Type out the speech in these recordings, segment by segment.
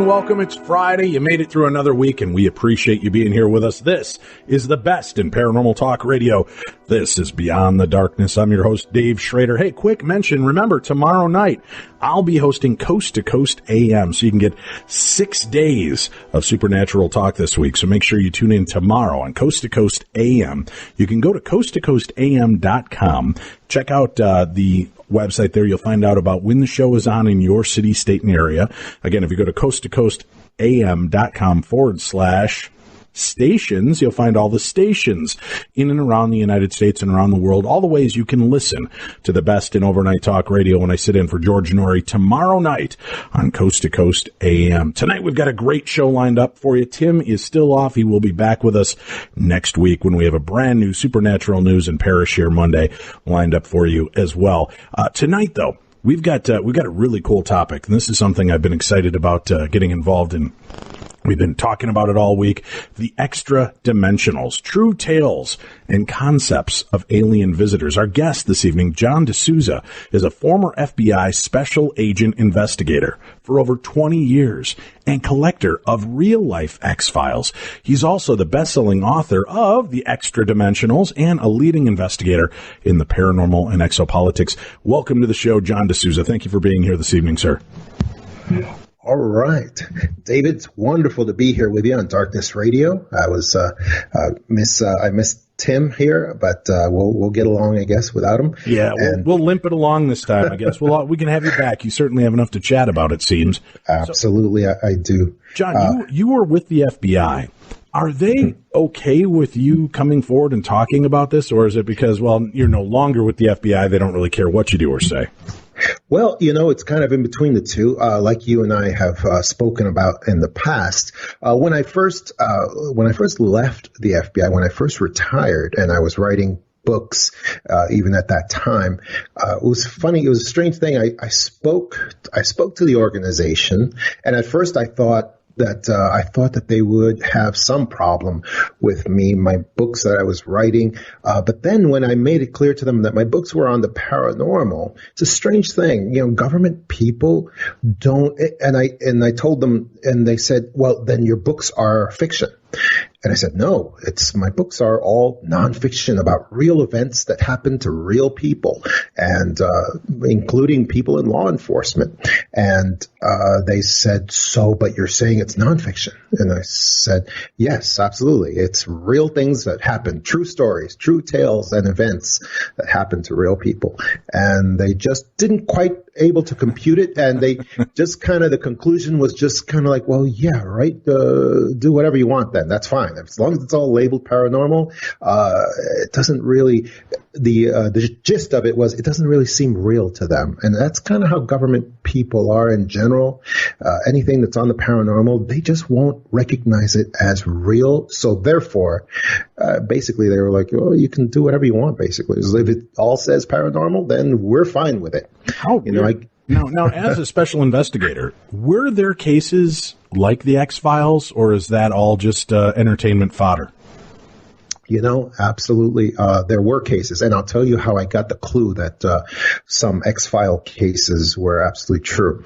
and welcome. It's Friday. You made it through another week, and we appreciate you being here with us. This is the best in paranormal talk radio. This is Beyond the Darkness. I'm your host, Dave Schrader. Hey, quick mention. Remember, tomorrow night, I'll be hosting Coast to Coast AM, so you can get 6 days of supernatural talk this week. So make sure you tune in tomorrow on Coast to Coast AM. You can go to coasttocoastam.com. Check out the website there. You'll find out about when the show is on in your city, state, and area. Again, if you go to coasttocoastam.com/stations, you'll find all the stations in and around the United States and around the world, all the ways you can listen to the best in overnight talk radio when I sit in for George Norrie tomorrow night on Coast to Coast AM. Tonight, we've got a great show lined up for you. Tim is still off. He will be back with us next week when we have a brand new Supernatural News and Parish Here Monday lined up for you as well. Tonight, though, we've got a really cool topic, and this is something I've been excited about getting involved in. We've been talking about it all week. The extra dimensionals, true tales and concepts of alien visitors. Our guest this evening, John D'Souza, is a former FBI special agent investigator for over 20 years and collector of real-life X-Files. He's also the best-selling author of The Extra Dimensionals and a leading investigator in the paranormal and exopolitics. Welcome to the show, John D'Souza. Thank you for being here this evening, sir. All right, David, it's wonderful to be here with you on Darkness Radio. I missed Tim here, but we'll get along, I guess, without him. Yeah, we'll limp it along this time, I guess. We can have you back. You certainly have enough to chat about, it seems. Absolutely, I do. John, you were with the FBI. Are they okay with you coming forward and talking about this, or is it because, well, you're no longer with the FBI, they don't really care what you do or say? Well, it's kind of in between the two, like you and I have spoken about in the past. When I first left the FBI, when I first retired, and I was writing books, even at that time, it was funny. It was a strange thing. I spoke to the organization, and at first I thought that they would have some problem with me, my books that I was writing. But then when I made it clear to them that my books were on the paranormal, it's a strange thing. Government people don't, and I told them, and they said, well, then your books are fiction. And I said, no, my books are all nonfiction about real events that happen to real people, and including people in law enforcement. And they said, so, but you're saying it's nonfiction? And I said, yes, absolutely. It's real things that happen, true stories, true tales and events that happen to real people. And they just didn't quite able to compute it. And they just the conclusion was just kind of like, well, yeah, right. Do whatever you want then. That's fine. As long as it's all labeled paranormal, it doesn't really, the gist of it was, it doesn't really seem real to them. And that's kind of how government people are in general. Anything that's on the paranormal, they just won't recognize it as real. So therefore, basically they were like, oh, you can do whatever you want, basically. So if it all says paranormal, then we're fine with it. Now, as a special investigator, were there cases like the X-Files, or is that all just entertainment fodder? Absolutely. There were cases, and I'll tell you how I got the clue that some X-File cases were absolutely true.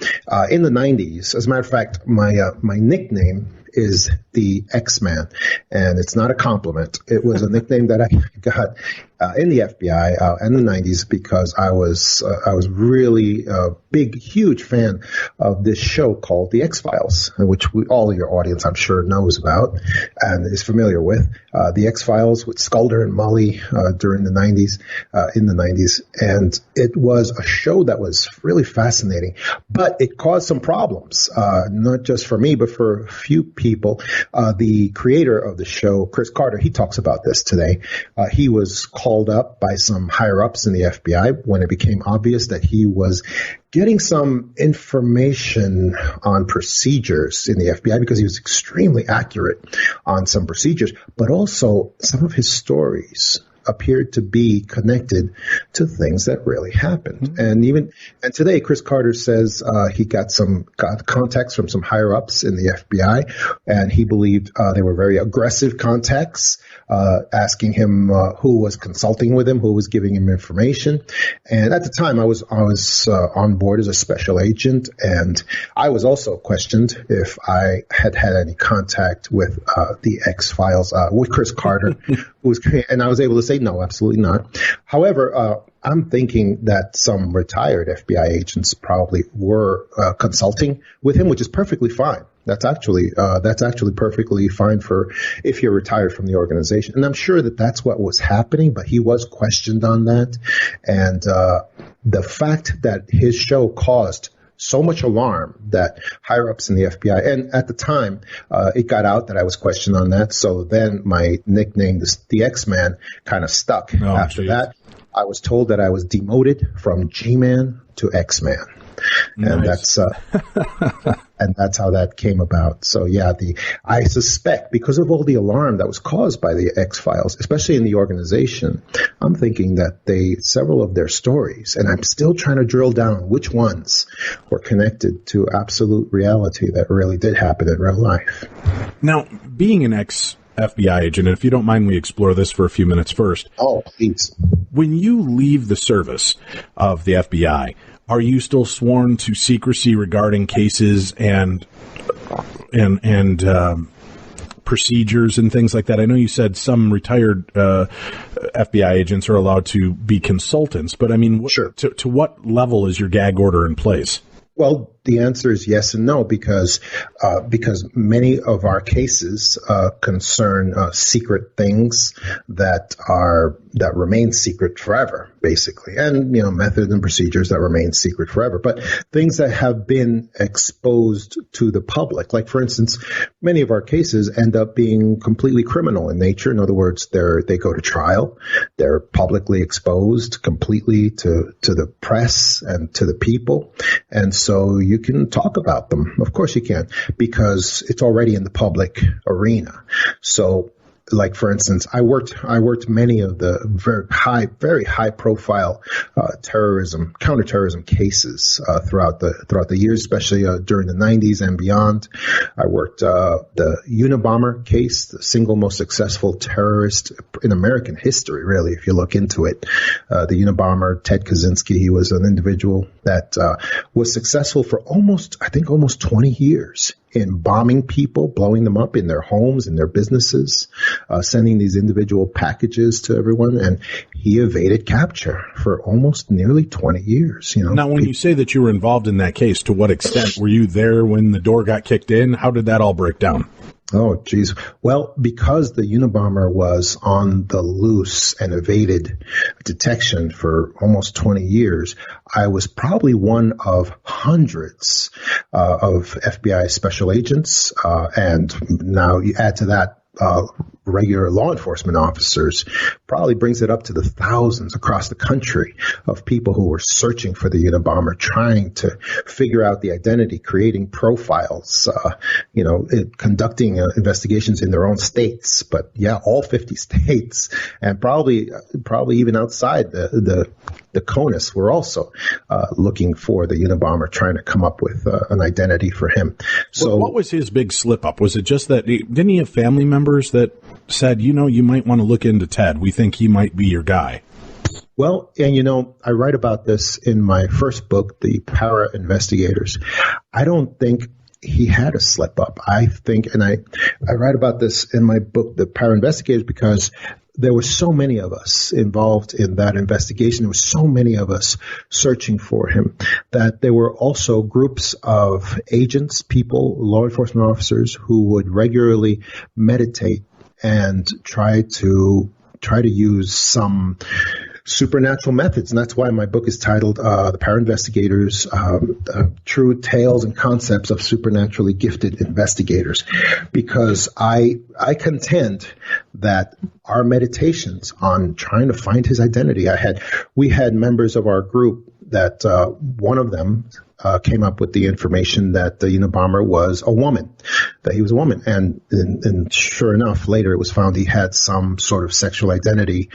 In the 90s, as a matter of fact, my nickname is the X-Man, and it's not a compliment. It was a nickname that I got in the FBI in the 90s because I was really a big, huge fan of this show called The X-Files, which all of your audience, I'm sure, knows about and is familiar with. The X-Files with Sculder and Mully during the 90s, in the 90s. And it was a show that was really fascinating, but it caused some problems, not just for me, but for a few people. The creator of the show, Chris Carter, he talks about this today. He was called up by some higher ups in the FBI when it became obvious that he was getting some information on procedures in the FBI, because he was extremely accurate on some procedures, but also some of his stories appeared to be connected to things that really happened. And today, Chris Carter says he got contacts from some higher ups in the FBI, and he believed they were very aggressive contacts, asking him who was consulting with him, who was giving him information. And at the time, I was on board as a special agent, and I was also questioned if I had any contact with the X-Files, with Chris Carter, and I was able to say no, absolutely not. However, I'm thinking that some retired FBI agents probably were consulting with him, which is perfectly fine. That's actually perfectly fine for if you're retired from the organization. And I'm sure that that's what was happening, but he was questioned on that. And the fact that his show caused so much alarm that higher ups in the FBI, and at the time, it got out that I was questioned on that. So then my nickname, the X-Man, kind of stuck. After that, I was told that I was demoted from G-Man to X-Man. Nice. And that's how that came about. So yeah, I suspect because of all the alarm that was caused by the X-Files, especially in the organization, I'm thinking that several of their stories, and I'm still trying to drill down which ones were connected to absolute reality that really did happen in real life. Now, being an ex-FBI agent, and if you don't mind, we explore this for a few minutes first. Oh, please. When you leave the service of the FBI, are you still sworn to secrecy regarding cases and procedures and things like that? I know you said some retired FBI agents are allowed to be consultants, but I mean, sure. To what level is your gag order in place? Well, the answer is yes and no, because many of our cases concern secret things that remain secret forever, basically, and methods and procedures that remain secret forever. But things that have been exposed to the public, like for instance, many of our cases end up being completely criminal in nature. In other words, they go to trial, they're publicly exposed completely to the press and to the people, and so you can talk about them. Of course you can, because it's already in the public arena. So, like for instance, I worked many of the very high profile counterterrorism cases throughout the years, especially during the 90s and beyond. I worked the Unabomber case, the single most successful terrorist in American history, really, if you look into it. The Unabomber, Ted Kaczynski, he was an individual that was successful for almost 20 years in bombing people, blowing them up in their homes, in their businesses, sending these individual packages to everyone. And he evaded capture for almost nearly 20 years. Now, when you say that you were involved in that case, to what extent were you there when the door got kicked in? How did that all break down? Oh, geez. Well, because the Unabomber was on the loose and evaded detection for almost 20 years, I was probably one of hundreds of FBI special agents. And now you add to that regular law enforcement officers, probably brings it up to the thousands across the country of people who were searching for the Unabomber, trying to figure out the identity, creating profiles, conducting investigations in their own states. But yeah, all 50 states, and probably even outside the CONUS were also looking for the Unabomber, trying to come up with an identity for him. So, what was his big slip up? Was it just that didn't he have family members that said, you might want to look into Ted. We think he might be your guy? Well, and I write about this in my first book, The Para Investigators. I don't think he had a slip up. I think, and I write about this in my book, The Para Investigators, because there were so many of us involved in that investigation. There were so many of us searching for him that there were also groups of agents, people, law enforcement officers who would regularly meditate and try to use some supernatural methods. And that's why my book is titled The Para Investigators, True Tales and Concepts of Supernaturally Gifted Investigators, because I contend that our meditations on trying to find his identity, we had members of our group that one of them came up with the information that the Unabomber was a woman, that he was a woman. And sure enough, later it was found he had some sort of sexual identity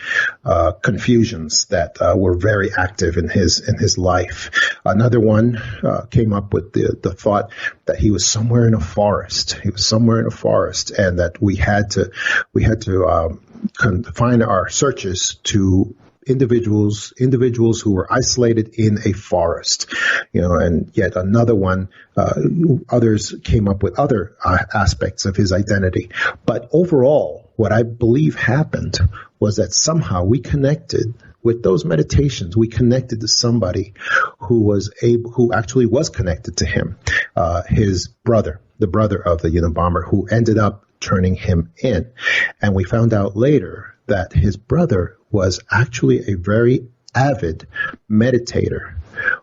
confusions that were very active in his life. Another one came up with the thought that he was somewhere in a forest. He was somewhere in a forest, and that we had to confine our searches to individuals who were isolated in a forest, and yet another one, others came up with other aspects of his identity. But overall, what I believe happened was that somehow we connected with those meditations. We connected to somebody who actually was connected to him, his brother, the brother of the Unabomber, who ended up turning him in. And we found out later that his brother was actually a very avid meditator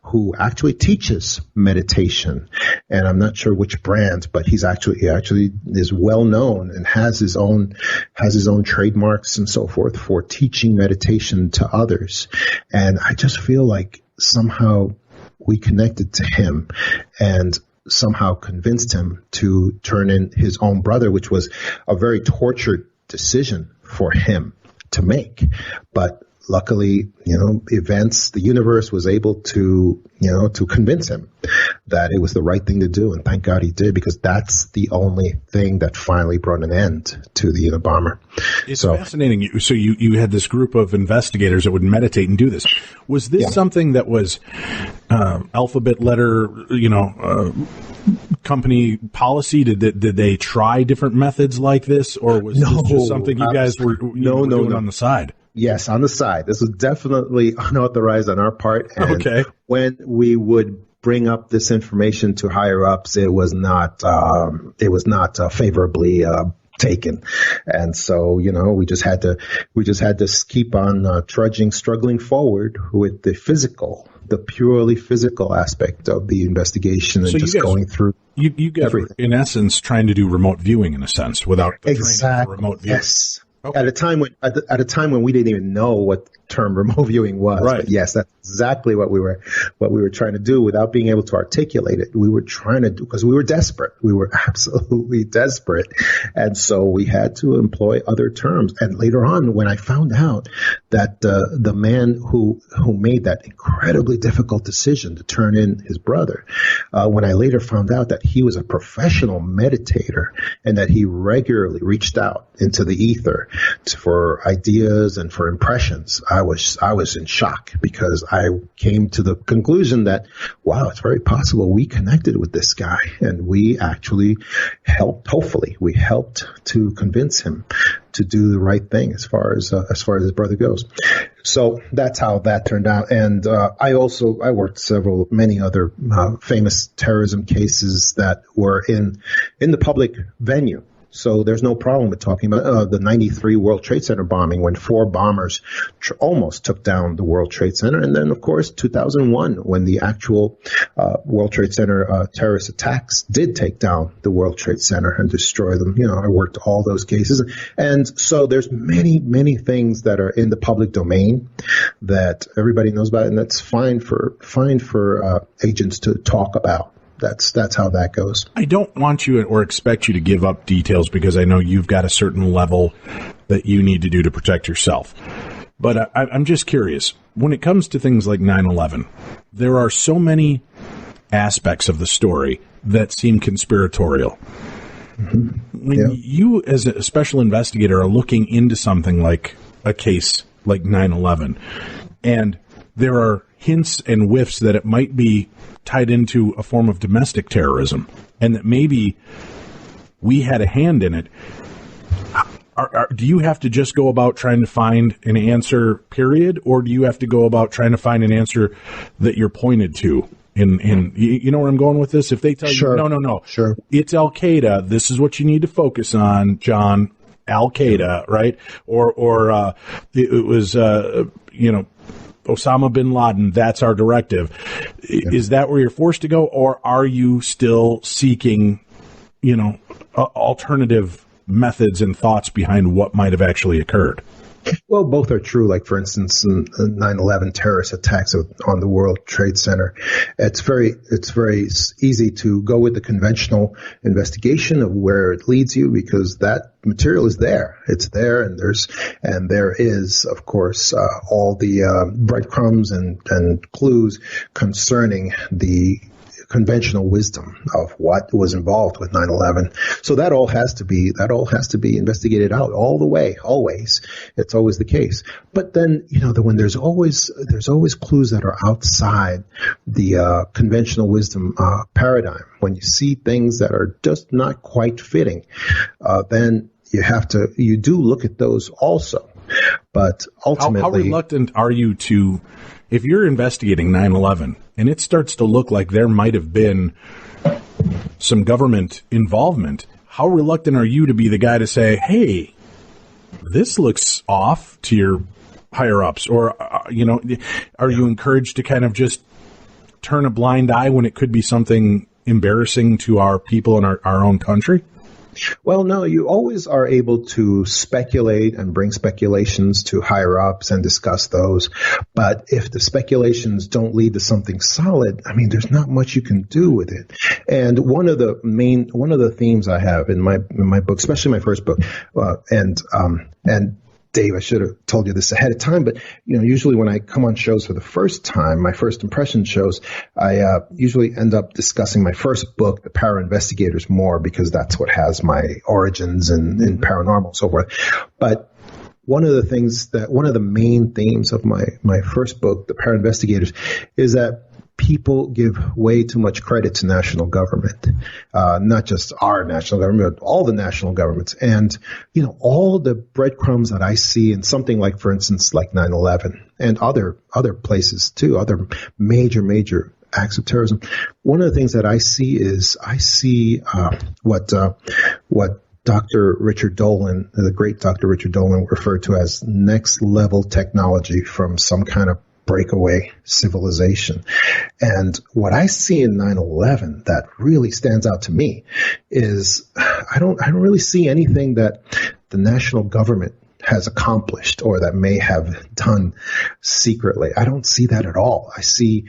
who actually teaches meditation. And I'm not sure which brand, but he actually is well known and has his own trademarks and so forth for teaching meditation to others. And I just feel like somehow we connected to him and somehow convinced him to turn in his own brother, which was a very tortured decision for him to make. But luckily, the universe was able to convince him that it was the right thing to do. And thank God he did, because that's the only thing that finally brought an end to the Unabomber. It's fascinating. So you had this group of investigators that would meditate and do this. Was this something that was alphabet letter, company policy? Did they try different methods like this, or was this just something you guys were doing on the side? Yes, on the side. This was definitely unauthorized on our part. And when we would bring up this information to higher ups, it was not favorably taken. And so, we just had to keep on struggling forward with the purely physical aspect of the investigation, and just going through. You guys were, in essence, trying to do remote viewing in a sense without the training for remote viewing. Yes. Okay. At a time when we didn't even know what the term remote viewing was. Right. But yes, that's exactly what we were trying to do without being able to articulate it. We were trying to do, because we were desperate. We were absolutely desperate. And so we had to employ other terms. And later on, when I found out that the man who made that incredibly difficult decision to turn in his brother, when I later found out that he was a professional meditator and that he regularly reached out into the ether for ideas and for impressions, I was in shock, because I came to the conclusion that, wow, it's very possible we connected with this guy, and we actually helped to convince him to do the right thing as far as his brother goes. So that's how that turned out. And I worked many other famous terrorism cases that were in the public venue. So there's no problem with talking about the 93 World Trade Center bombing, when 4 bombers almost took down the World Trade Center. And then, of course, 2001, when the actual World Trade Center terrorist attacks did take down the World Trade Center and destroy them. I worked all those cases. And so there's many, many things that are in the public domain that everybody knows about, and that's fine for agents to talk about. That's how that goes. I don't want you or expect you to give up details, because I know you've got a certain level that you need to do to protect yourself. But I'm just curious. When it comes to things like 9/11, there are so many aspects of the story that seem conspiratorial. Mm-hmm. When you, as a special investigator, are looking into something like a case like 9/11, and there are hints and whiffs that it might be tied into a form of domestic terrorism, and that maybe we had a hand in it, do you have to just go about trying to find an answer, period, or do you have to go about trying to find an answer that you're pointed to? In you know where I'm going with this? If they tell you, no, sure, it's Al Qaeda, this is what you need to focus on, John. Al Qaeda, right? Or it was Osama bin Laden, that's our directive. Yeah. Is that where you're forced to go, or are you still seeking, alternative methods and thoughts behind what might have actually occurred? Well, both are true. Like, for instance, 9/11 terrorist attacks on the World Trade Center. It's very easy to go with the conventional investigation of where it leads you, because that material is there. It's there, and there is, of course, all the breadcrumbs and clues concerning the conventional wisdom of what was involved with 9/11. So that all has to be investigated out all the way, always. It's always the case. But then, when there's always clues that are outside the conventional wisdom paradigm. When you see things that are just not quite fitting, then you do look at those also. But ultimately, how reluctant are you to, if you're investigating 9/11 and it starts to look like there might have been some government involvement, how reluctant are you to be the guy to say, hey, this looks off, to your higher ups? Or, are you encouraged to kind of just turn a blind eye when it could be something embarrassing to our people in our own country? Well, no, you always are able to speculate and bring speculations to higher ups and discuss those. But if the speculations don't lead to something solid, there's not much you can do with it. And one of the themes I have in my book, especially my first book, and Dave, I should have told you this ahead of time, but usually when I come on shows for the first time, my first impression shows, I usually end up discussing my first book, The Para Investigators, more, because that's what has my origins in paranormal and so forth. But one of the main themes of my first book, The Para Investigators, is that people give way too much credit to national government, not just our national government, but all the national governments. And, all the breadcrumbs that I see in something like, for instance, like 9/11 and other places too, other major acts of terrorism. One of the things that I see what Dr. Richard Dolan, the great Dr. Richard Dolan, referred to as next level technology from some kind of breakaway civilization. And what I see in 9/11 that really stands out to me is I don't really see anything that the national government has accomplished or that may have done secretly. I don't see that at all. I see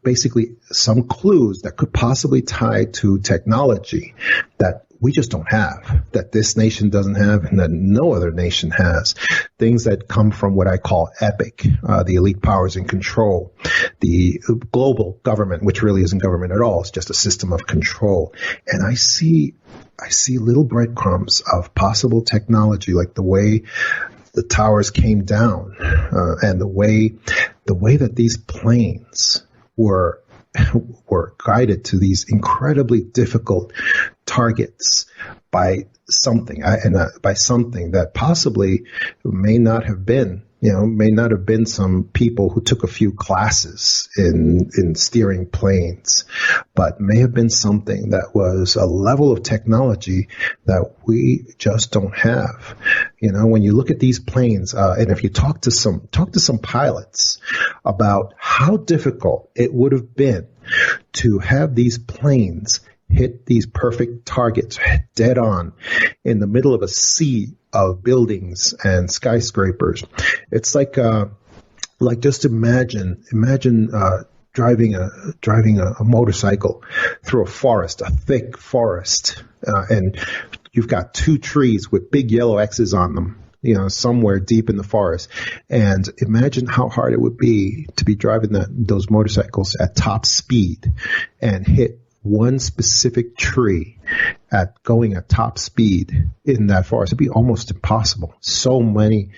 basically some clues that could possibly tie to technology that we just don't have, that this nation doesn't have, and that no other nation has. Things that come from what I call EPIC, the elite powers in control, the global government, which really isn't government at all. It's just a system of control. And I see little breadcrumbs of possible technology, like the way the towers came down, and the way that these planes were guided to these incredibly difficult targets by something, by something that possibly may not have been some people who took a few classes in steering planes, but may have been something that was a level of technology that we just don't have. When you look at these planes, and if you talk to some pilots about how difficult it would have been to have these planes hit these perfect targets dead on in the middle of a sea of buildings and skyscrapers. It's like just imagine driving a motorcycle through a forest, a thick forest, and you've got two trees with big yellow X's on them, somewhere deep in the forest. And imagine how hard it would be to be driving those motorcycles at top speed and hit one specific tree going at top speed in that forest. It'd be almost impossible. So many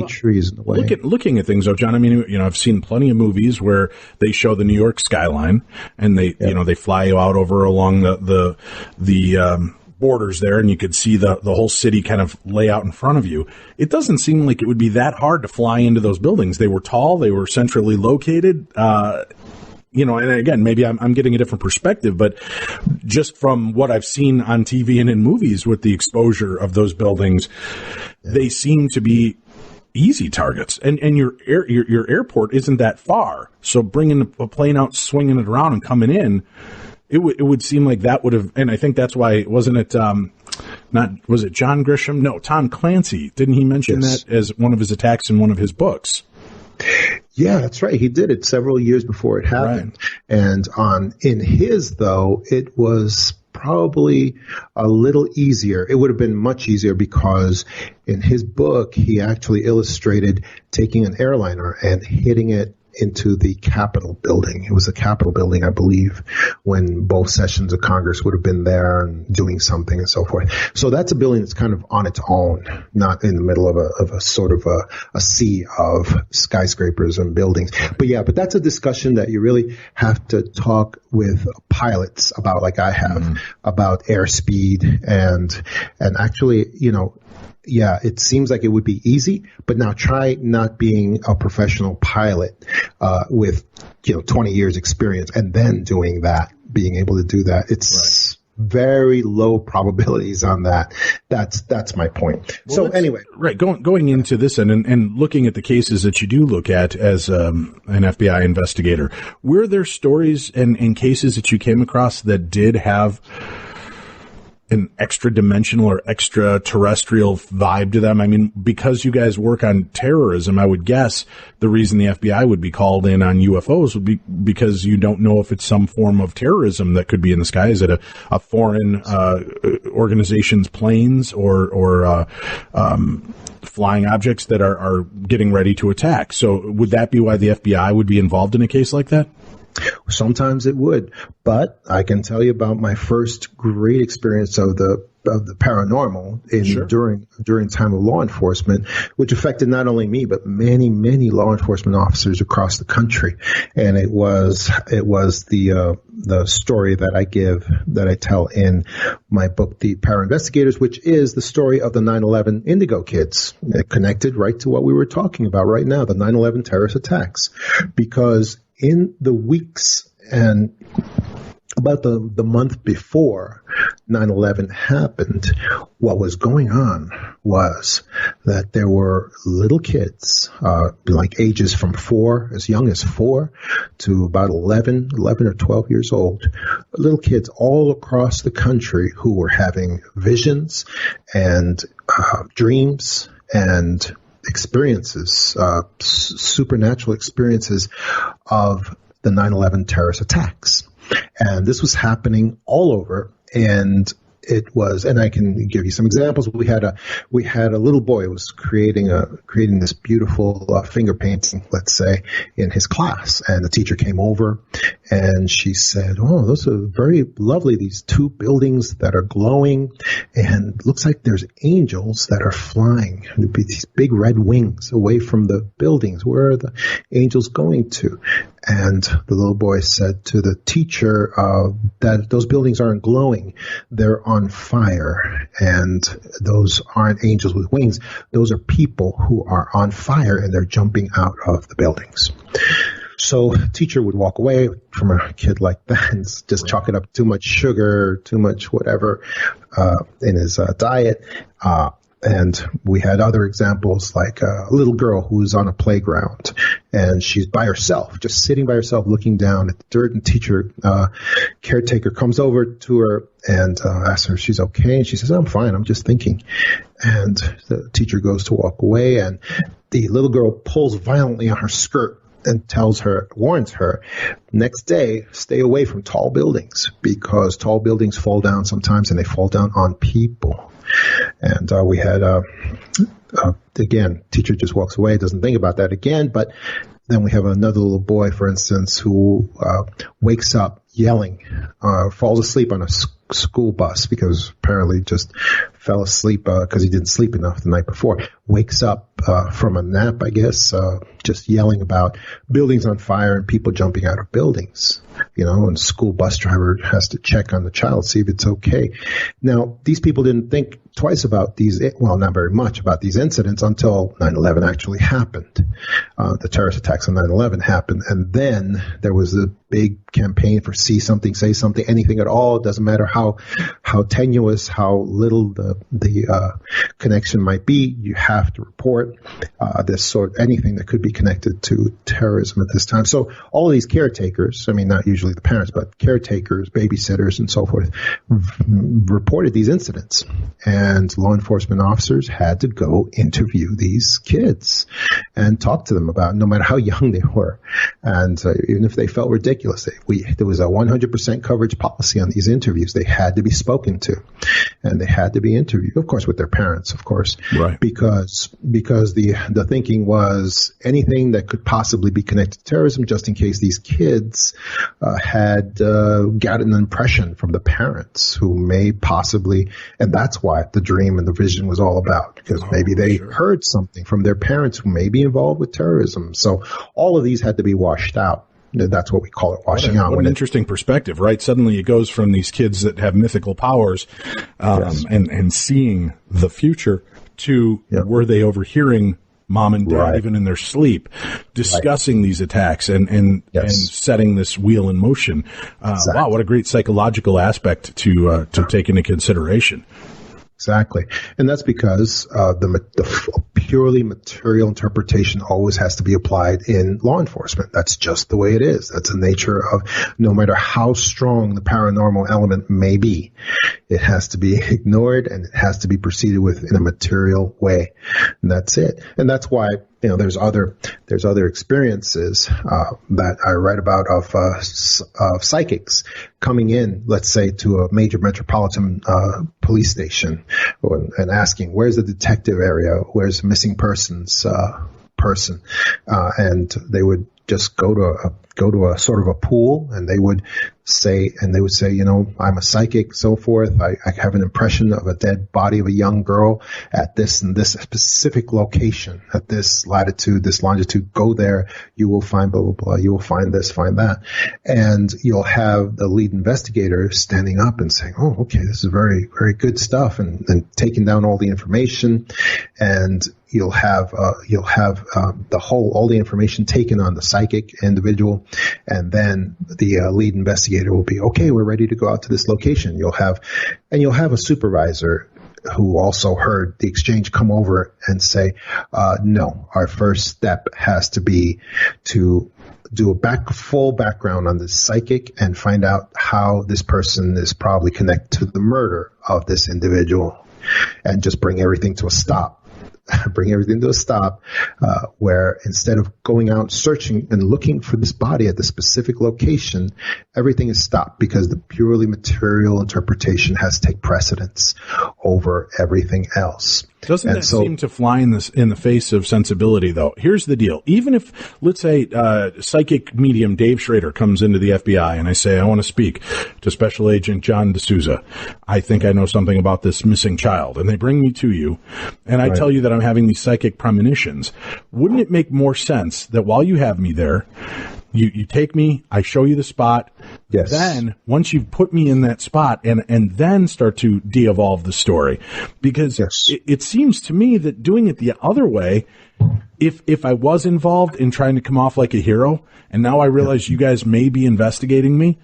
trees in the way. Looking at things though, John, I've seen plenty of movies where they show the New York skyline and they fly you out over along the borders there, and you could see the whole city kind of lay out in front of you. It doesn't seem like it would be that hard to fly into those buildings. They were tall, they were centrally located. And again, maybe I'm getting a different perspective, but just from what I've seen on TV and in movies with the exposure of those buildings, they seem to be easy targets. And your airport isn't that far. So bringing a plane out, swinging it around and coming in, it would seem like that would have, and I think that's why, wasn't it Was it John Grisham? No, Tom Clancy. Didn't he mention that as one of his attacks in one of his books? Yeah, that's right. He did it several years before it happened. Right. And in his, though, it was probably a little easier. It would have been much easier because in his book, he actually illustrated taking an airliner and hitting it into the Capitol building. It was the Capitol building, I believe, when both sessions of Congress would have been there and doing something and so forth. So that's a building that's kind of on its own, not in the middle of a sort of a sea of skyscrapers and buildings. But that's a discussion that you really have to talk with pilots about, like I have, about airspeed and actually, yeah, it seems like it would be easy, but now try not being a professional pilot with 20 years experience and then doing that, being able to do that. It's very low probabilities on that. That's my point. Well, so anyway, right, going into this and looking at the cases that you do look at as an FBI investigator, were there stories and cases that you came across that did have an extra dimensional or extraterrestrial vibe to them? I mean, because you guys work on terrorism, I would guess the reason the FBI would be called in on UFOs would be because you don't know if it's some form of terrorism that could be in the sky. Is it a foreign organization's planes or flying objects that are getting ready to attack? So would that be why the FBI would be involved in a case like that? Sometimes it would, but I can tell you about my first great experience of the paranormal during time of law enforcement, which affected not only me but many law enforcement officers across the country. And it was the story that I tell in my book, The Para Investigators, which is the story of the 9/11 Indigo kids, connected right to what we were talking about right now, the 9/11 terrorist attacks, because in the weeks and about the month before 9/11 happened, what was going on was that there were little kids, like ages from as young as 4 to about 11 or 12 years old, little kids all across the country who were having visions and dreams and experiences, supernatural experiences of the 9/11 terrorist attacks. And this was happening all over. And I can give you some examples. We had a little boy who was creating this beautiful finger painting, let's say, in his class. And the teacher came over and she said, "Oh, those are very lovely. These 2 buildings that are glowing, and looks like there's angels that are flying. There'd be these big red wings away from the buildings. Where are the angels going to?" And the little boy said to the teacher that those buildings aren't glowing. They're on fire. And those aren't angels with wings. Those are people who are on fire and they're jumping out of the buildings. So teacher would walk away from a kid like that and just chalk it up too much sugar, too much whatever in his diet. And we had other examples, like a little girl who's on a playground and she's by herself, just sitting by herself, looking down at the dirt. And teacher, caretaker comes over to her and asks her if she's okay. And she says, "I'm fine. I'm just thinking." And the teacher goes to walk away, and the little girl pulls violently on her skirt and warns her, next day, stay away from tall buildings, because tall buildings fall down sometimes and they fall down on people. And we had, again, teacher just walks away, doesn't think about that again. But then we have another little boy, for instance, who wakes up yelling, falls asleep on a school bus because apparently just fell asleep because he didn't sleep enough the night before. Wakes up from a nap, I guess, just yelling about buildings on fire and people jumping out of buildings. And school bus driver has to check on the child, see if it's okay. Now, these people didn't think twice about not very much about these incidents until 9/11 actually happened. The terrorist attacks on 9/11 happened. And then there was a big campaign for see something, say something, anything at all. It doesn't matter how tenuous, how little the connection might be. You have to report. anything that could be connected to terrorism at this time. So all of these caretakers, I mean, not usually the parents, but caretakers, babysitters, and so forth, reported these incidents, and law enforcement officers had to go interview these kids and talk to them about, no matter how young they were, and even if they felt ridiculous, there was a 100% coverage policy on these interviews. They had to be spoken to, and they had to be interviewed, of course, with their parents, of course, right? Because the thinking was anything that could possibly be connected to terrorism, just in case these kids had gotten an impression from the parents who may possibly, and that's why the dream and the vision was all about, because maybe they heard something from their parents who may be involved with terrorism. So all of these had to be washed out. That's what we call it, washing out. What an interesting perspective, right? Suddenly it goes from these kids that have mythical powers and seeing the future to were they overhearing mom and dad, even in their sleep, discussing these attacks and setting this wheel in motion. Wow, what a great psychological aspect to take into consideration. Exactly. And that's because the purely material interpretation always has to be applied in law enforcement. That's just the way it is. That's the nature of, no matter how strong the paranormal element may be, it has to be ignored and it has to be proceeded with in a material way. And that's it. And that's why, there's other experiences that I write about of psychics coming in, let's say, to a major metropolitan police station and asking, where's the detective area? Where's the missing persons person? And they would just go to a sort of a pool, and they would say, I'm a psychic, so forth. I have an impression of a dead body of a young girl at this and this specific location, at this latitude, this longitude. Go there. You will find blah, blah, blah. You will find this, find that. And you'll have the lead investigator standing up and saying, oh, okay, this is very, very good stuff, and taking down all the information. And you'll have all the information taken on the psychic individual, and then the lead investigator will be, okay, we're ready to go out to this location. You'll have a supervisor who also heard the exchange come over and say, no, our first step has to be to do a full background on this psychic and find out how this person is probably connected to the murder of this individual, and just bring everything to a stop. Where instead of going out searching and looking for this body at the specific location, everything is stopped because the purely material interpretation has to take precedence over everything else. Doesn't that seem to fly in the face of sensibility, though? Here's the deal. Even if, let's say, psychic medium Dave Schrader comes into the FBI and I say, I want to speak to Special Agent John D'Souza. I think I know something about this missing child. And they bring me to you, and I tell you that I'm having these psychic premonitions. Wouldn't it make more sense that while you have me there, you take me, I show you the spot. Yes. Then, once you've put me in that spot, and then start to de-evolve the story. Because it seems to me that doing it the other way, if I was involved in trying to come off like a hero, and now I realize you guys may be investigating me,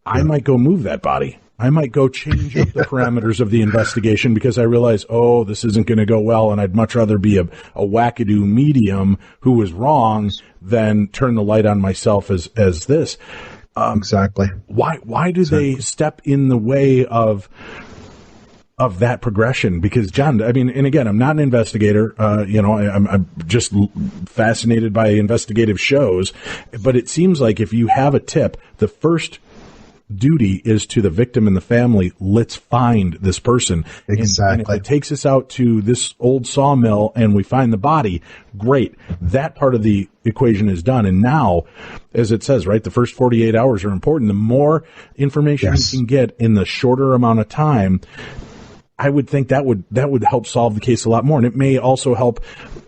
I might go move that body. I might go change up the parameters of the investigation because I realize, this isn't going to go well, and I'd much rather be a wackadoo medium who was wrong than turn the light on myself as this. Exactly. Why do they step in the way of that progression? Because, John, I mean, and again, I'm not an investigator. I'm just fascinated by investigative shows. But it seems like if you have a tip, the first duty is to the victim and the family. Let's find this person. Exactly. And if it takes us out to this old sawmill and we find the body, great. That part of the equation is done. And now, as it says, right, the first 48 hours are important. The more information you can get in the shorter amount of time, I would think that would help solve the case a lot more. And it may also help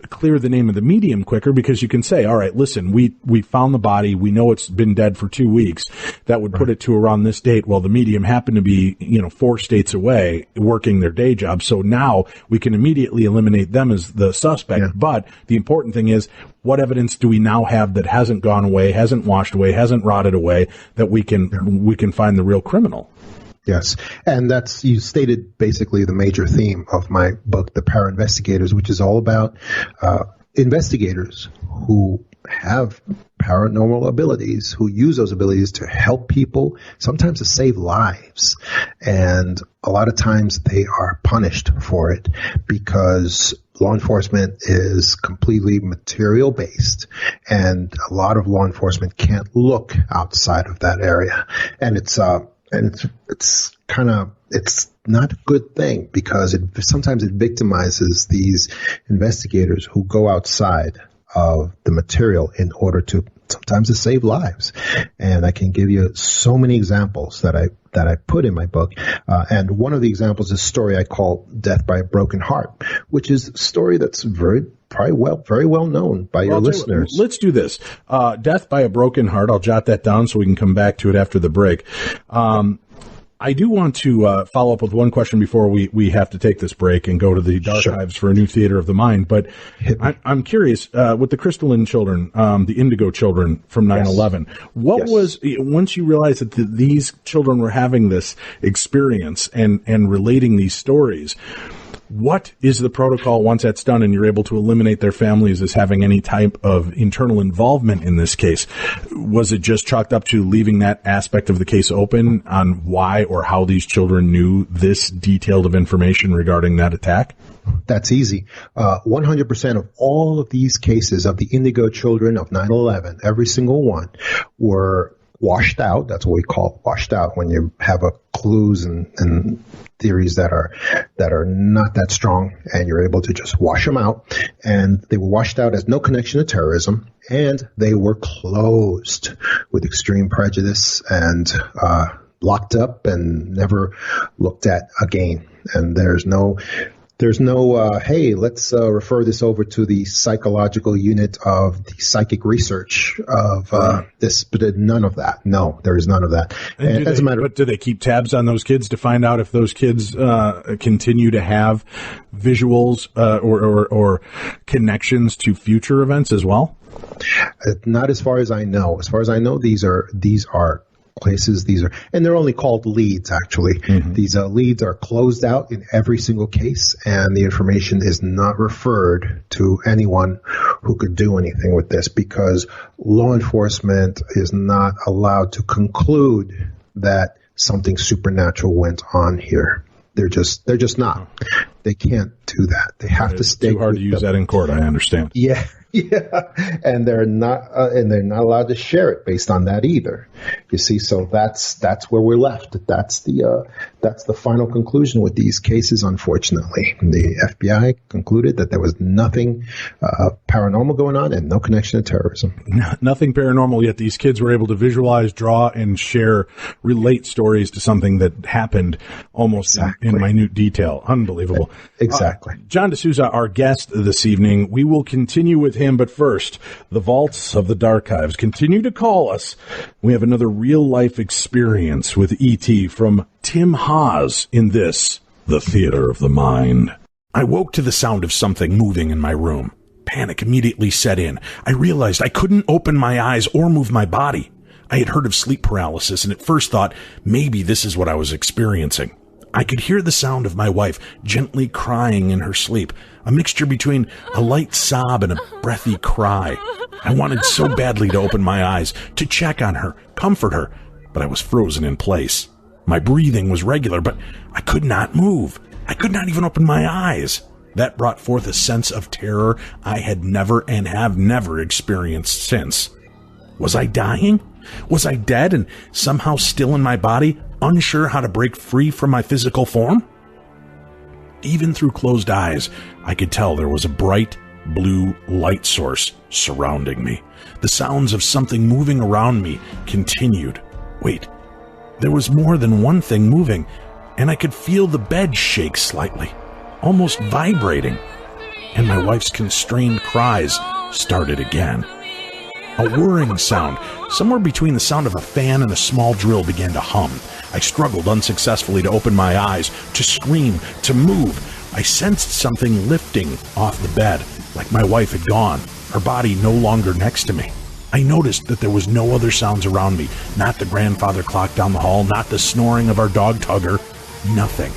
clear the name of the medium quicker, because you can say, all right, listen, we found the body. We know it's been dead for 2 weeks. That would put it to around this date. Well, the medium happened to be, 4 states away working their day job. So now we can immediately eliminate them as the suspect. Yeah. But the important thing is, what evidence do we now have that hasn't gone away, hasn't washed away, hasn't rotted away, that we can find the real criminal? Yes. And you stated basically the major theme of my book, The Para Investigators, which is all about investigators who have paranormal abilities, who use those abilities to help people, sometimes to save lives. And a lot of times they are punished for it because law enforcement is completely material based, and a lot of law enforcement can't look outside of that area. And it's not a good thing because sometimes it victimizes these investigators who go outside of the material in order to sometimes to save lives. And I can give you so many examples that I put in my book. And one of the examples is a story I call Death by a Broken Heart, which is a story that's very well known by your listeners. Let's do this. Death by a Broken Heart. I'll jot that down so we can come back to it after the break. I do want to follow up with one question before we have to take this break and go to the archives for a new theater of the mind. But I'm curious, with the crystalline children, the indigo children from 9/11, what was, once you realized that these children were having this experience and relating these stories, what is the protocol once that's done and you're able to eliminate their families as having any type of internal involvement in this case? Was it just chalked up to leaving that aspect of the case open on why or how these children knew this detailed of information regarding that attack? That's easy. 100% of all of these cases of the indigo children of 9/11, every single one, were washed out. That's what we call washed out when you have clues and theories that are not that strong, and you're able to just wash them out. And they were washed out as no connection to terrorism, and they were closed with extreme prejudice and locked up and never looked at again. And there's no hey, let's refer this over to the psychological unit of the psychic research of this, but none of that. No, there is none of that. But do they keep tabs on those kids to find out if those kids continue to have visuals or connections to future events as well? Not as far as I know. As far as I know, these are places, and they're only called leads, actually. Mm-hmm. These leads are closed out in every single case, and the information is not referred to anyone who could do anything with this, because law enforcement is not allowed to conclude that something supernatural went on here. They're just not. They can't do that. They have to stay. Too hard to use that in court, I understand. Yeah. Yeah, and they're not allowed to share it based on that either. You see, so that's where we're left. That's the final conclusion with these cases. Unfortunately, the FBI concluded that there was nothing paranormal going on and no connection to terrorism. Nothing paranormal, yet these kids were able to visualize, draw, and relate stories to something that happened almost in minute detail. Unbelievable. Exactly. John D'Souza, our guest this evening. We will continue with him, but first, the vaults of the Darchives continue to call us. We have another real-life experience with E.T. from Tim Haas in this, The Theater of the Mind. I woke to the sound of something moving in my room. Panic immediately set in. I realized I couldn't open my eyes or move my body. I had heard of sleep paralysis and at first thought maybe this is what I was experiencing. I could hear the sound of my wife gently crying in her sleep, a mixture between a light sob and a breathy cry. I wanted so badly to open my eyes, to check on her, comfort her, but I was frozen in place. My breathing was regular, but I could not move. I could not even open my eyes. That brought forth a sense of terror I had never and have never experienced since. Was I dying? Was I dead and somehow still in my body, unsure how to break free from my physical form? Even through closed eyes, I could tell there was a bright blue light source surrounding me. The sounds of something moving around me continued. Wait, there was more than one thing moving, and I could feel the bed shake slightly, almost vibrating, and my wife's constrained cries started again. A whirring sound, somewhere between the sound of a fan and a small drill, began to hum. I struggled unsuccessfully to open my eyes, to scream, to move. I sensed something lifting off the bed, like my wife had gone, her body no longer next to me. I I noticed that there was no other sounds around me, not the grandfather clock down the hall, not the snoring of our dog Tugger, nothing,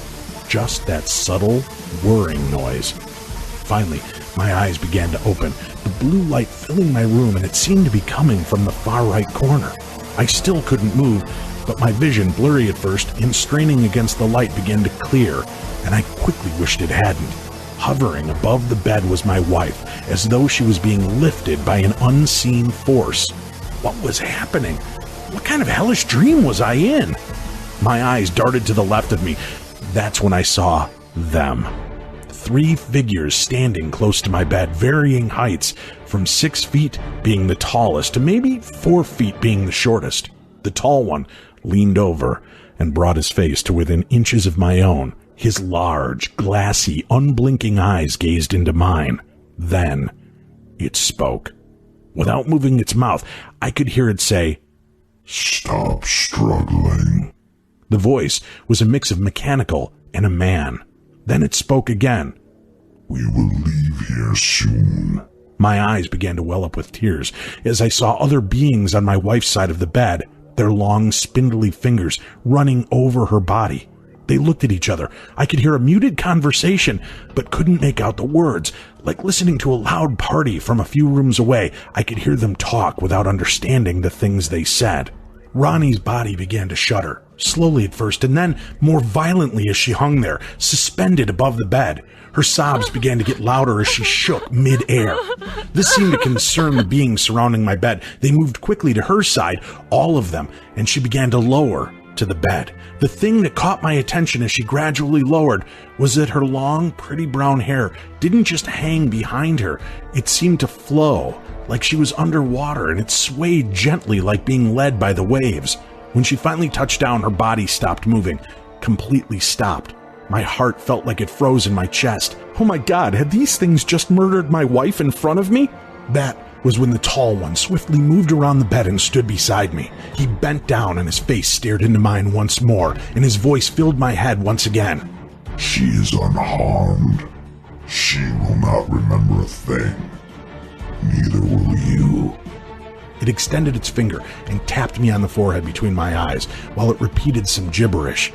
just that subtle whirring noise. Finally, my eyes began to open, the blue light filling my room, and it seemed to be coming from the far right corner. I still couldn't move, but my vision, blurry at first and straining against the light, began to clear, and I quickly wished it hadn't. Hovering above the bed was my wife, as though she was being lifted by an unseen force. What was happening? What kind of hellish dream was I in? My eyes darted to the left of me. That's when I saw them. 3 figures standing close to my bed, varying heights, from 6 feet being the tallest to maybe 4 feet being the shortest. The tall one leaned over and brought his face to within inches of my own. His large, glassy, unblinking eyes gazed into mine. Then it spoke. Without moving its mouth, I could hear it say, "Stop struggling." The voice was a mix of mechanical and a man. Then it spoke again. "We will leave here soon." My eyes began to well up with tears as I saw other beings on my wife's side of the bed, their long, spindly fingers running over her body. They looked at each other. I could hear a muted conversation, but couldn't make out the words. Like listening to a loud party from a few rooms away, I could hear them talk without understanding the things they said. Ronnie's body began to shudder, slowly at first, and then more violently as she hung there, suspended above the bed. Her sobs began to get louder as she shook mid-air. This seemed to concern the beings surrounding my bed. They moved quickly to her side, all of them, and she began to lower to the bed. The thing that caught my attention as she gradually lowered was that her long, pretty brown hair didn't just hang behind her. It seemed to flow, like she was underwater, and it swayed gently like being led by the waves. When she finally touched down, her body stopped moving, completely stopped. My heart felt like it froze in my chest. Oh my God, had these things just murdered my wife in front of me? That was when the tall one swiftly moved around the bed and stood beside me. He bent down and his face stared into mine once more, and his voice filled my head once again. "She is unharmed. She will not remember a thing. Neither will you." It extended its finger and tapped me on the forehead between my eyes, while it repeated some gibberish.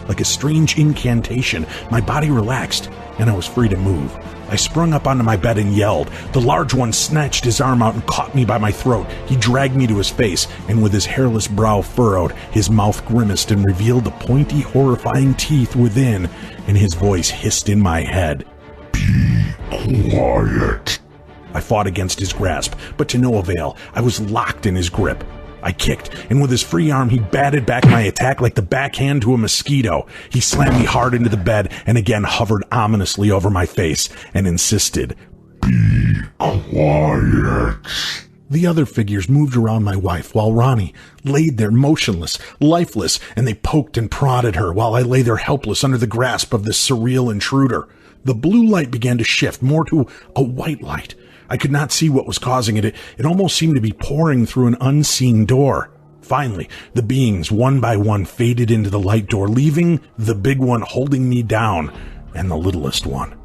Like a strange incantation, my body relaxed, and I was free to move. I sprung up onto my bed and yelled. The large one snatched his arm out and caught me by my throat. He dragged me to his face, and with his hairless brow furrowed, his mouth grimaced and revealed the pointy, horrifying teeth within, and his voice hissed in my head. "Be quiet." I fought against his grasp, but to no avail. I was locked in his grip. I kicked, and with his free arm, he batted back my attack like the backhand to a mosquito. He slammed me hard into the bed and again hovered ominously over my face and insisted, "Be quiet." The other figures moved around my wife while Ronnie laid there motionless, lifeless, and they poked and prodded her while I lay there helpless under the grasp of this surreal intruder. The blue light began to shift more to a white light. I could not see what was causing it. It almost seemed to be pouring through an unseen door. Finally, the beings, one by one, faded into the light door, leaving the big one holding me down, and the littlest one.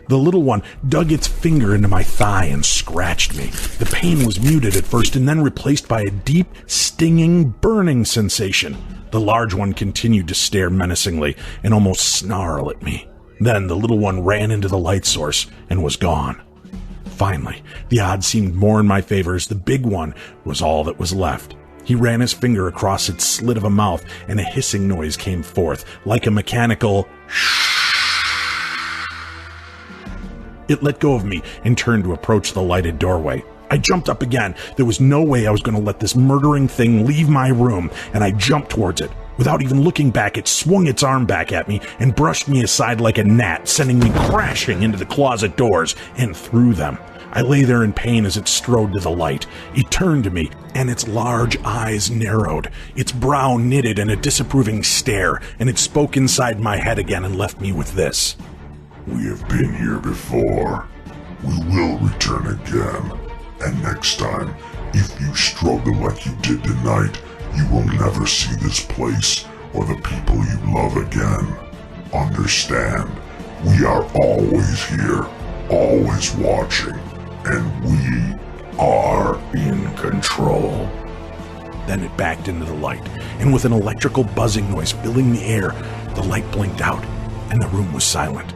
The little one dug its finger into my thigh and scratched me. The pain was muted at first and then replaced by a deep, stinging, burning sensation. The large one continued to stare menacingly and almost snarl at me. Then the little one ran into the light source and was gone. Finally, the odds seemed more in my favor as the big one was all that was left. He ran his finger across its slit of a mouth, and a hissing noise came forth, like a mechanical shh. It let go of me and turned to approach the lighted doorway. I jumped up again. There was no way I was going to let this murdering thing leave my room, and I jumped towards it. Without even looking back, it swung its arm back at me and brushed me aside like a gnat, sending me crashing into the closet doors and through them. I lay there in pain as it strode to the light. It turned to me, and its large eyes narrowed, its brow knitted in a disapproving stare, and it spoke inside my head again and left me with this. "We have been here before. We will return again. And next time, if you struggle like you did tonight, you will never see this place or the people you love again. Understand, We are always here, always watching, and we are in control. Then it backed into the light, and with an electrical buzzing noise filling the air, the light blinked out, and the room was silent.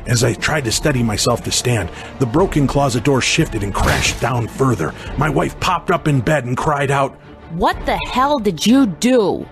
As I tried to steady myself to stand, the broken closet door shifted and crashed down further. My wife popped up in bed and cried out, "What the hell did you do?"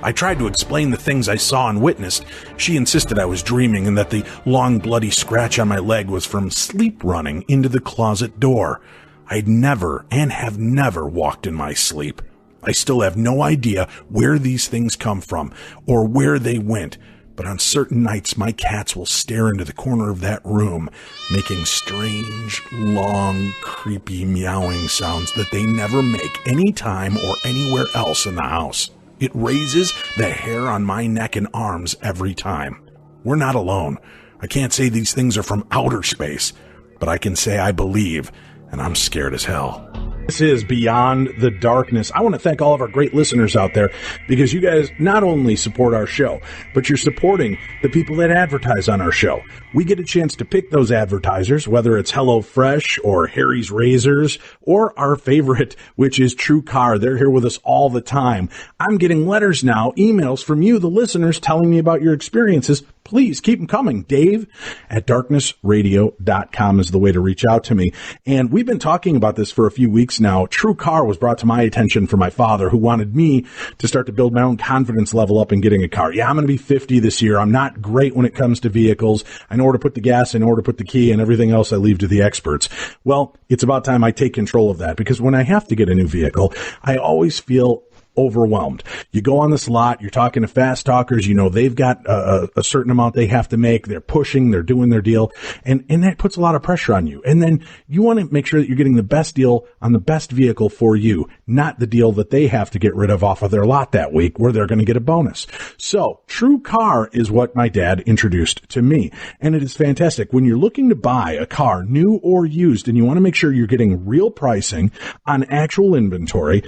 I tried to explain the things I saw and witnessed. She insisted I was dreaming and that the long bloody scratch on my leg was from sleep running into the closet door. I'd never and have never walked in my sleep. I still have no idea where these things come from or where they went, but on certain nights my cats will stare into the corner of that room, making strange, long, creepy meowing sounds that they never make any time or anywhere else in the house. It raises the hair on my neck and arms every time. We're not alone. I can't say these things are from outer space, but I can say I believe, and I'm scared as hell. This is Beyond the Darkness. I want to thank all of our great listeners out there because you guys not only support our show, but you're supporting the people that advertise on our show. We get a chance to pick those advertisers, whether it's HelloFresh or Harry's Razors or our favorite, which is True Car. They're here with us all the time. I'm getting letters now, emails from you, the listeners, telling me about your experiences. Please keep them coming. Dave@darknessradio.com is the way to reach out to me. And we've been talking about this for a few weeks now. True Car was brought to my attention from my father, who wanted me to start to build my own confidence level up in getting a car. Yeah, I'm going to be 50 this year. I'm not great when it comes to vehicles. I know where to put the gas, I know where to put the key, and everything else I leave to the experts. Well, it's about time I take control of that, because when I have to get a new vehicle, I always feel overwhelmed. You go on this lot, you're talking to fast talkers, you know, they've got a certain amount they have to make, they're pushing, they're doing their deal, and that puts a lot of pressure on you. And then you want to make sure that you're getting the best deal on the best vehicle for you, not the deal that they have to get rid of off of their lot that week where they're going to get a bonus. So True Car is what my dad introduced to me, and it is fantastic. When you're looking to buy a car, new or used, and you want to make sure you're getting real pricing on actual inventory,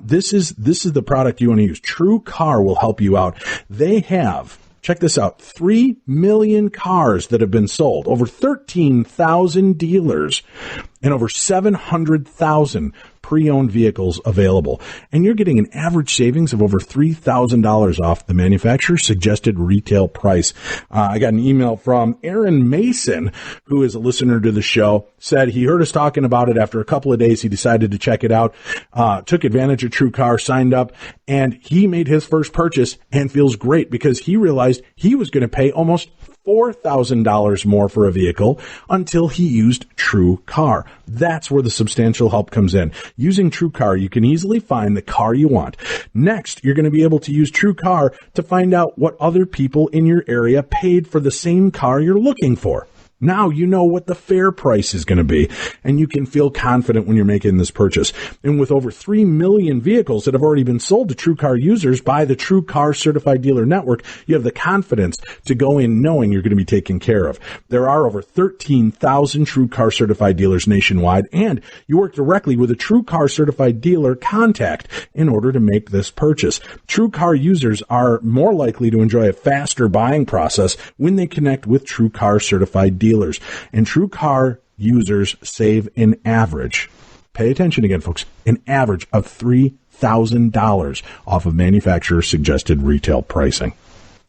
this is the product you want to use. True Car will help you out. They have, check this out, 3 million cars that have been sold, over 13,000 dealers, and over 700,000 pre-owned vehicles available. And you're getting an average savings of over $3,000 off the manufacturer's suggested retail price. I got an email from Aaron Mason, who is a listener to the show, said he heard us talking about it. After a couple of days, he decided to check it out, took advantage of True Car, signed up, and he made his first purchase and feels great because he realized he was going to pay almost $4,000 more for a vehicle until he used True Car. That's where the substantial help comes in. Using True Car, you can easily find the car you want. Next, you're going to be able to use True Car to find out what other people in your area paid for the same car you're looking for. Now you know what the fair price is going to be, and you can feel confident when you're making this purchase. And with over 3 million vehicles that have already been sold to True Car users by the True Car Certified Dealer Network, you have the confidence to go in knowing you're going to be taken care of. There are over 13,000 True Car Certified dealers nationwide, and you work directly with a True Car Certified dealer contact in order to make this purchase. True Car users are more likely to enjoy a faster buying process when they connect with True Car Certified dealers. And True Car users save an average, pay attention again, folks, an average of $3,000 off of manufacturer suggested retail pricing.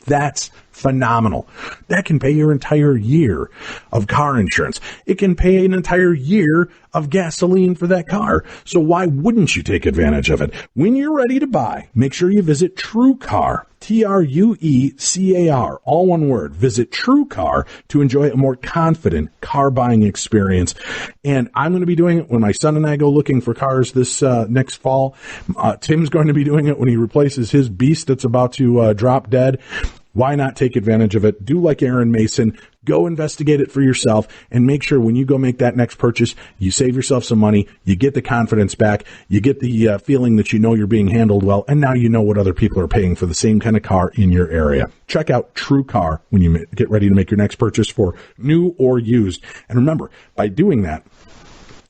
That's phenomenal. That can pay your entire year of car insurance. It can pay an entire year of gasoline for that car. So why wouldn't you take advantage of it? When you're ready to buy, make sure you visit True Car, TRUECAR, all one word. Visit True Car to enjoy a more confident car buying experience. And I'm going to be doing it when my son and I go looking for cars this next fall. Tim's going to be doing it when he replaces his beast that's about to drop dead. Why not take advantage of it? Do like Aaron Mason. Go investigate it for yourself and make sure when you go make that next purchase, you save yourself some money, you get the confidence back, you get the feeling that you know you're being handled well, and now you know what other people are paying for the same kind of car in your area. Check out True Car when you get ready to make your next purchase for new or used. And remember, by doing that,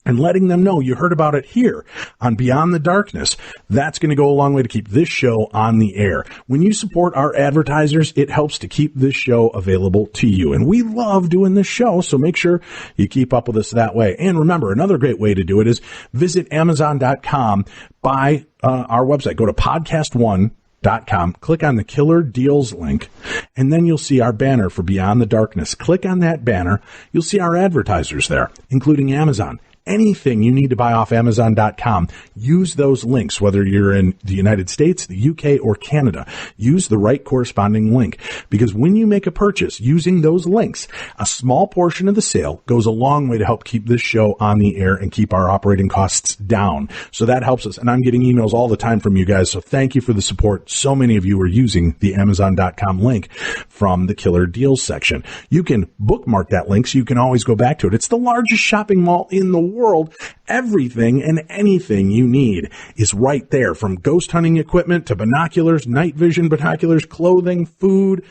and letting them know you heard about it here on Beyond the Darkness. That's going to go a long way to keep this show on the air. When you support our advertisers, it helps to keep this show available to you. And we love doing this show, so make sure you keep up with us that way. And remember, another great way to do it is visit Amazon.com, buy our website. Go to podcast1.com, click on the Killer Deals link, and then you'll see our banner for Beyond the Darkness. Click on that banner. You'll see our advertisers there, including Amazon. Anything you need to buy off Amazon.com, use those links, whether you're in the United States, the UK, or Canada. Use the right corresponding link, because when you make a purchase using those links, a small portion of the sale goes a long way to help keep this show on the air and keep our operating costs down. So that helps us, and I'm getting emails all the time from you guys, so thank you for the support. So many of you are using the Amazon.com link from the Killer Deals section. You can bookmark that link so you can always go back to it. It's the largest shopping mall in the world. Everything and anything you need is right there, from ghost hunting equipment to binoculars, night vision binoculars, clothing, food,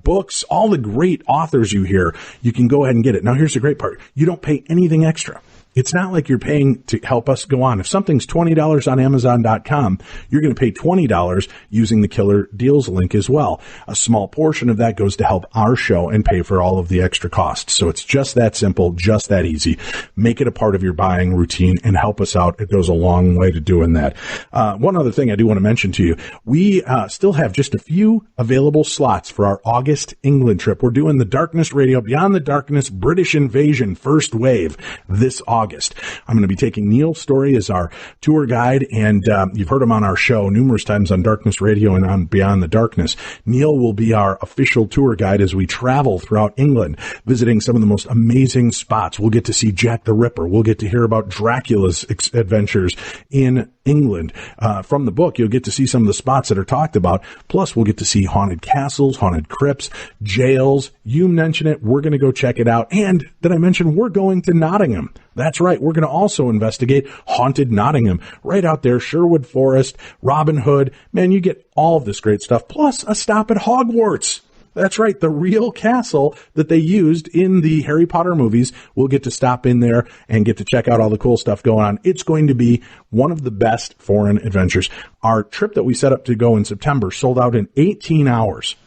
books, all the great authors you hear. You can go ahead and get it. Now, here's the great part. You don't pay anything extra. It's not like you're paying to help us go on. If something's $20 on Amazon.com, you're going to pay $20 using the Killer Deals link as well. A small portion of that goes to help our show and pay for all of the extra costs. So it's just that simple, just that easy. Make it a part of your buying routine and help us out. It goes a long way to doing that. One other thing I do want to mention to you, we still have just a few available slots for our August England trip. We're doing the Darkness Radio, Beyond the Darkness, British Invasion, First Wave this August. I'm going to be taking Neil Story as our tour guide, and you've heard him on our show numerous times on Darkness Radio and on Beyond the Darkness. Neil will be our official tour guide as we travel throughout England, visiting some of the most amazing spots. We'll get to see Jack the Ripper. We'll get to hear about Dracula's adventures in England. From the book, you'll get to see some of the spots that are talked about. Plus, we'll get to see haunted castles, haunted crypts, jails. You mention it, we're going to go check it out. And did I mention we're going to Nottingham? That's right. We're going to also investigate haunted Nottingham right out there, Sherwood Forest, Robin Hood. Man, you get all of this great stuff, plus a stop at Hogwarts. That's right. The real castle that they used in the Harry Potter movies. We'll get to stop in there and get to check out all the cool stuff going on. It's going to be one of the best foreign adventures. Our trip that we set up to go in September sold out in 18 hours.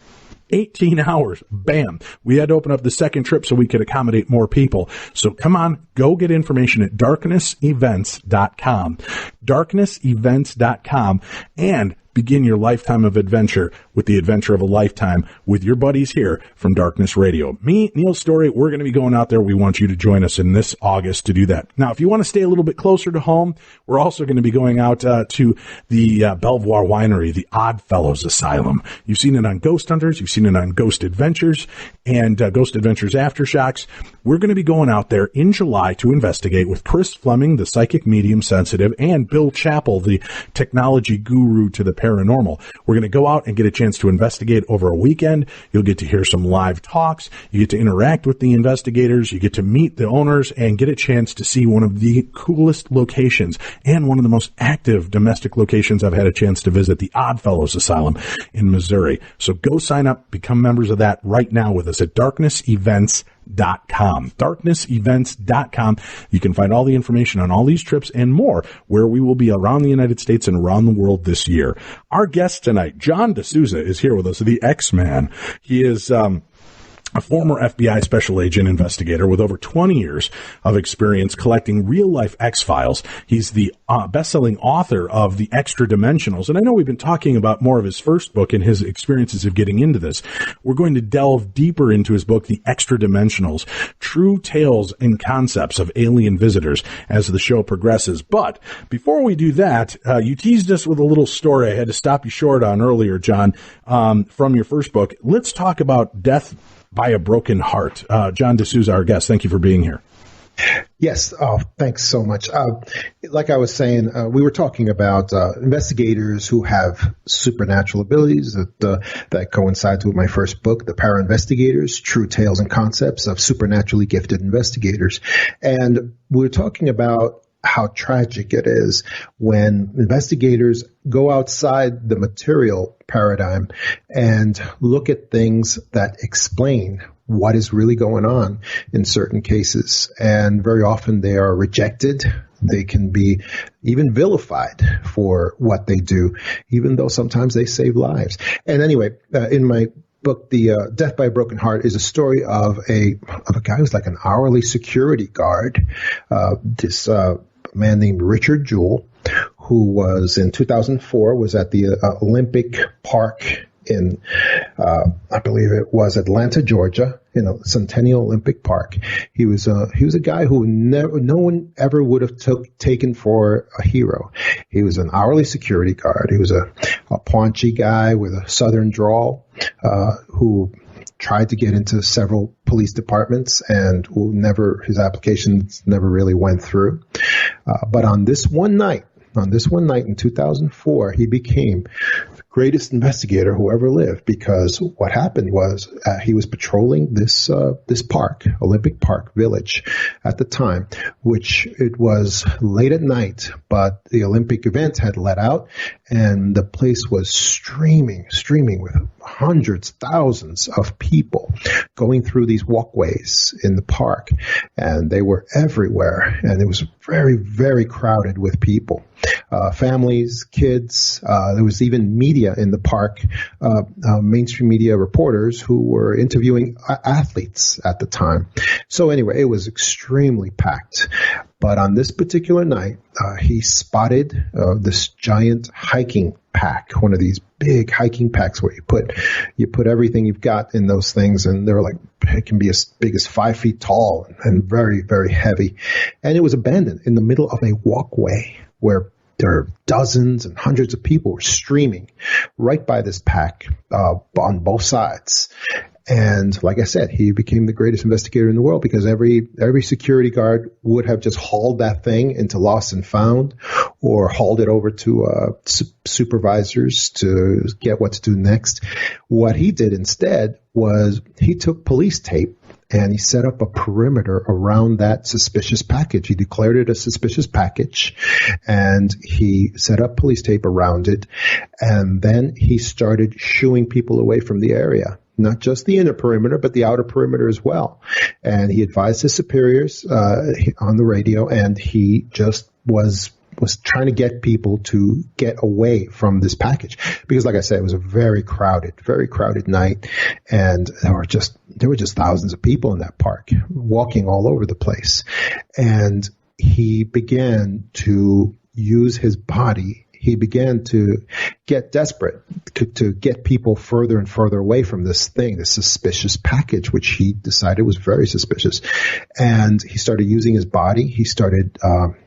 18 hours. Bam. We had to open up the second trip so we could accommodate more people. So come on, go get information at darknessevents.com. Darknessevents.com, and begin your lifetime of adventure with the adventure of a lifetime with your buddies here from Darkness Radio. Me, Neil Story, we're going to be going out there. We want you to join us in this August to do that. Now, if you want to stay a little bit closer to home, we're also going to be going out to the Belvoir Winery, the Oddfellows Asylum. You've seen it on Ghost Hunters. You've seen it on Ghost Adventures and Ghost Adventures Aftershocks. We're going to be going out there in July to investigate with Chris Fleming, the psychic medium sensitive, and Bill Chappell, the technology guru to the paranormal. We're going to go out and get a chance to investigate over a weekend. You'll get to hear some live talks. You get to interact with the investigators. You get to meet the owners and get a chance to see one of the coolest locations and one of the most active domestic locations I've had a chance to visit, the Oddfellows Asylum in Missouri. So go sign up, become members of that right now with us at darknessevents.com. Darknessevents.com. You can find all the information on all these trips and more, where we will be around the United States and around the world this year. Our guest tonight, John D'Souza, is here with us, the X-Man. He is a former FBI special agent investigator with over 20 years of experience collecting real-life X-Files. He's the best-selling author of The Extra Dimensionals, and I know we've been talking about more of his first book and his experiences of getting into this. We're going to delve deeper into his book, The Extra Dimensionals, True Tales and Concepts of Alien Visitors, as the show progresses. But before we do that, you teased us with a little story I had to stop you short on earlier, John, from your first book. Let's talk about Death by a Broken Heart. John D'Souza, our guest, thank you for being here. Yes. Oh, thanks so much. Like I was saying, we were talking about investigators who have supernatural abilities that coincides with my first book, The Para Investigators, True Tales and Concepts of Supernaturally Gifted Investigators. And we were talking about how tragic it is when investigators go outside the material paradigm and look at things that explain what is really going on in certain cases. And very often they are rejected. They can be even vilified for what they do, even though sometimes they save lives. And anyway, in my book, The Death by a Broken Heart, is a story of a guy who's like an hourly security guard. This man named Richard Jewell, who was in 2004, was at the Olympic Park in, I believe it was Atlanta, Georgia, Centennial Olympic Park. He was a guy who no one ever would have taken for a hero. He was an hourly security guard. He was a paunchy guy with a southern drawl, who tried to get into several police departments and his applications never really went through. But on this one night in 2004, he became the greatest investigator who ever lived, because what happened was he was patrolling this park, Olympic Park Village at the time, which it was late at night, but the Olympic event had let out and the place was streaming with hundreds, thousands of people going through these walkways in the park, and they were everywhere, and it was very, very crowded with people. Families, kids, there was even media in the park, mainstream media reporters who were interviewing athletes at the time. So anyway, it was extremely packed. But on this particular night, he spotted this giant hiking pack, one of these big hiking packs where you put everything you've got in those things, and they're like, it can be as big as 5 feet tall and very, very heavy. And it was abandoned in the middle of a walkway where there are dozens and hundreds of people were streaming right by this pack on both sides. And like I said, he became the greatest investigator in the world, because every security guard would have just hauled that thing into lost and found, or hauled it over to supervisors to get what to do next. What he did instead was he took police tape and he set up a perimeter around that suspicious package. He declared it a suspicious package, and he set up police tape around it. And then he started shooing people away from the area. Not just the inner perimeter, but the outer perimeter as well. And he advised his superiors on the radio, and he just was trying to get people to get away from this package. Because like I said, it was a very crowded night, and there were just thousands of people in that park walking all over the place. And he began to use his body. He began to get desperate to get people further and further away from this suspicious package, which he decided was very suspicious. And he started using his body. He started,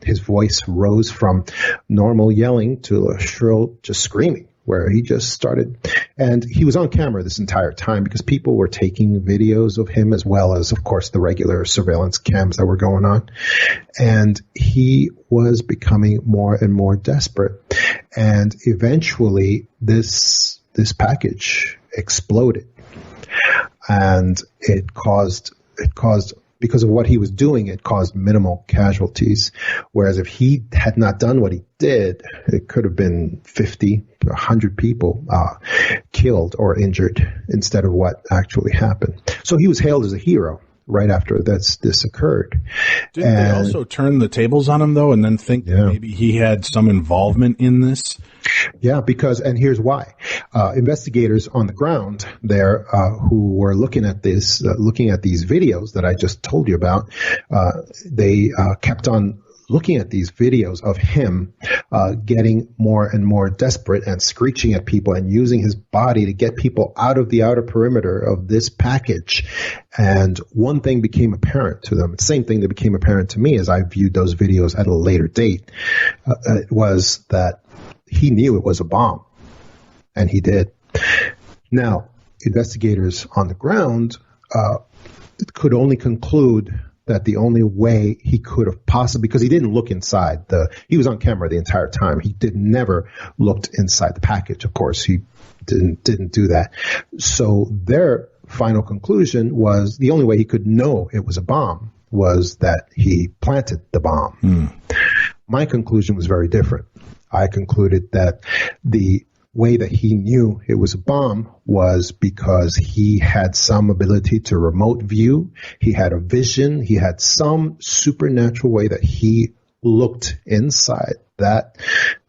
his voice rose from normal yelling to a shrill, just screaming, where he just started. And he was on camera this entire time because people were taking videos of him, as well as, of course, the regular surveillance cams that were going on. And he was becoming more and more desperate. And eventually this package exploded, and it caused, because of what he was doing, it caused minimal casualties. Whereas if he had not done what he did, it could have been 50 to 100 people killed or injured instead of what actually happened. So he was hailed as a hero right after this occurred. Didn't they also turn the tables on him, though, and then think that maybe he had some involvement in this? Yeah, and here's why. Investigators on the ground there, who were looking at these videos that I just told you about, they kept on looking at these videos of him getting more and more desperate and screeching at people and using his body to get people out of the outer perimeter of this package. And one thing became apparent to them, the same thing that became apparent to me as I viewed those videos at a later date, was that he knew it was a bomb, and he did. Now, investigators on the ground could only conclude that the only way he could have possibly, because he didn't look inside he was on camera the entire time. He never looked inside the package. Of course, he didn't do that. So their final conclusion was the only way he could know it was a bomb was that he planted the bomb. My conclusion was very different. I concluded that the way that he knew it was a bomb was because he had some ability to remote view. He had a vision. He had some supernatural way that he looked inside that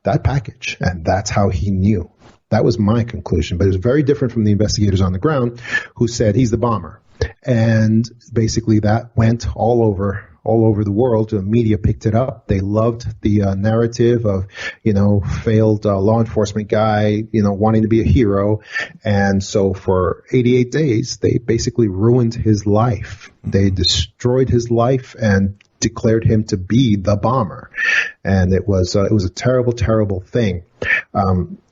package, and that's how he knew. That was my conclusion, but it was very different from the investigators on the ground who said he's the bomber. And basically that went all over the world. The media picked it up. They loved the narrative of, failed law enforcement guy, wanting to be a hero. And so for 88 days, they basically ruined his life. They destroyed his life and declared him to be the bomber. And it was a terrible, terrible thing.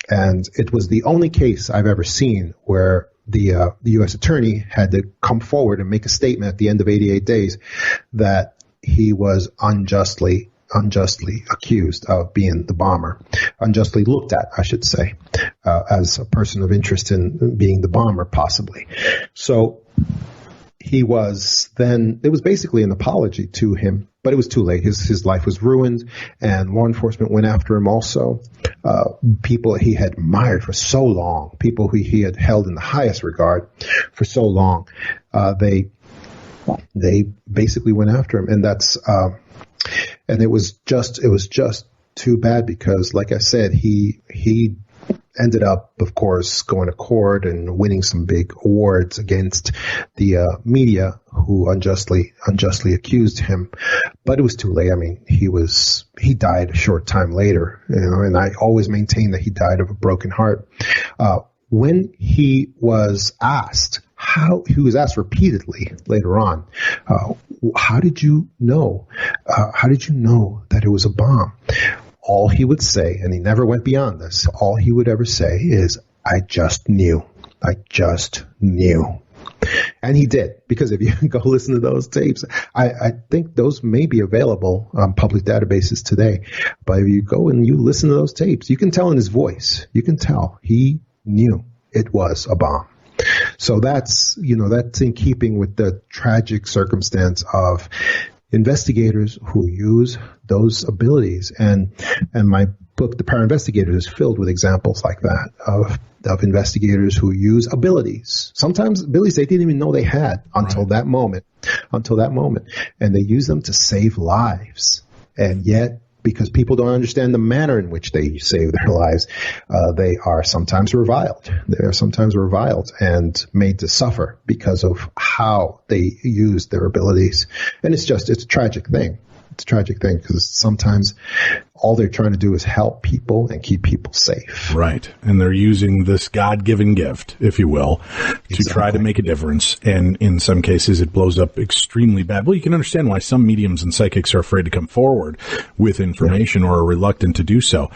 And it was the only case I've ever seen where the U.S. attorney had to come forward and make a statement at the end of 88 days that he was unjustly accused of being the bomber, unjustly looked at, I should say, as a person of interest in being the bomber, possibly. So it was basically an apology to him, but it was too late. His life was ruined, and law enforcement went after him also. People he had admired for so long, people who he had held in the highest regard for so long, they basically went after him, and and it was just too bad because, like I said, he ended up, of course, going to court and winning some big awards against the media who unjustly accused him. But it was too late. I mean, he died a short time later, and I always maintain that he died of a broken heart. When he was asked repeatedly later on, how did you know? How did you know that it was a bomb? All he would say, and he never went beyond this, all he would ever say is, I just knew. I just knew. And he did, because if you go listen to those tapes, I think those may be available on public databases today. But if you go and you listen to those tapes, you can tell in his voice, you can tell he knew it was a bomb. So that's in keeping with the tragic circumstance of investigators who use those abilities. And my book, The Paranormal Investigator, is filled with examples like that of investigators who use abilities. Sometimes abilities they didn't even know they had until that moment. And they use them to save lives. And yet, because people don't understand the manner in which they save their lives, they are sometimes reviled. They are sometimes reviled and made to suffer because of how they use their abilities. And it's a tragic thing. It's a tragic thing because sometimes all they're trying to do is help people and keep people safe. Right. And they're using this God-given gift, if you will, to try to make a difference. And in some cases, it blows up extremely bad. Well, you can understand why some mediums and psychics are afraid to come forward with information or are reluctant to do so.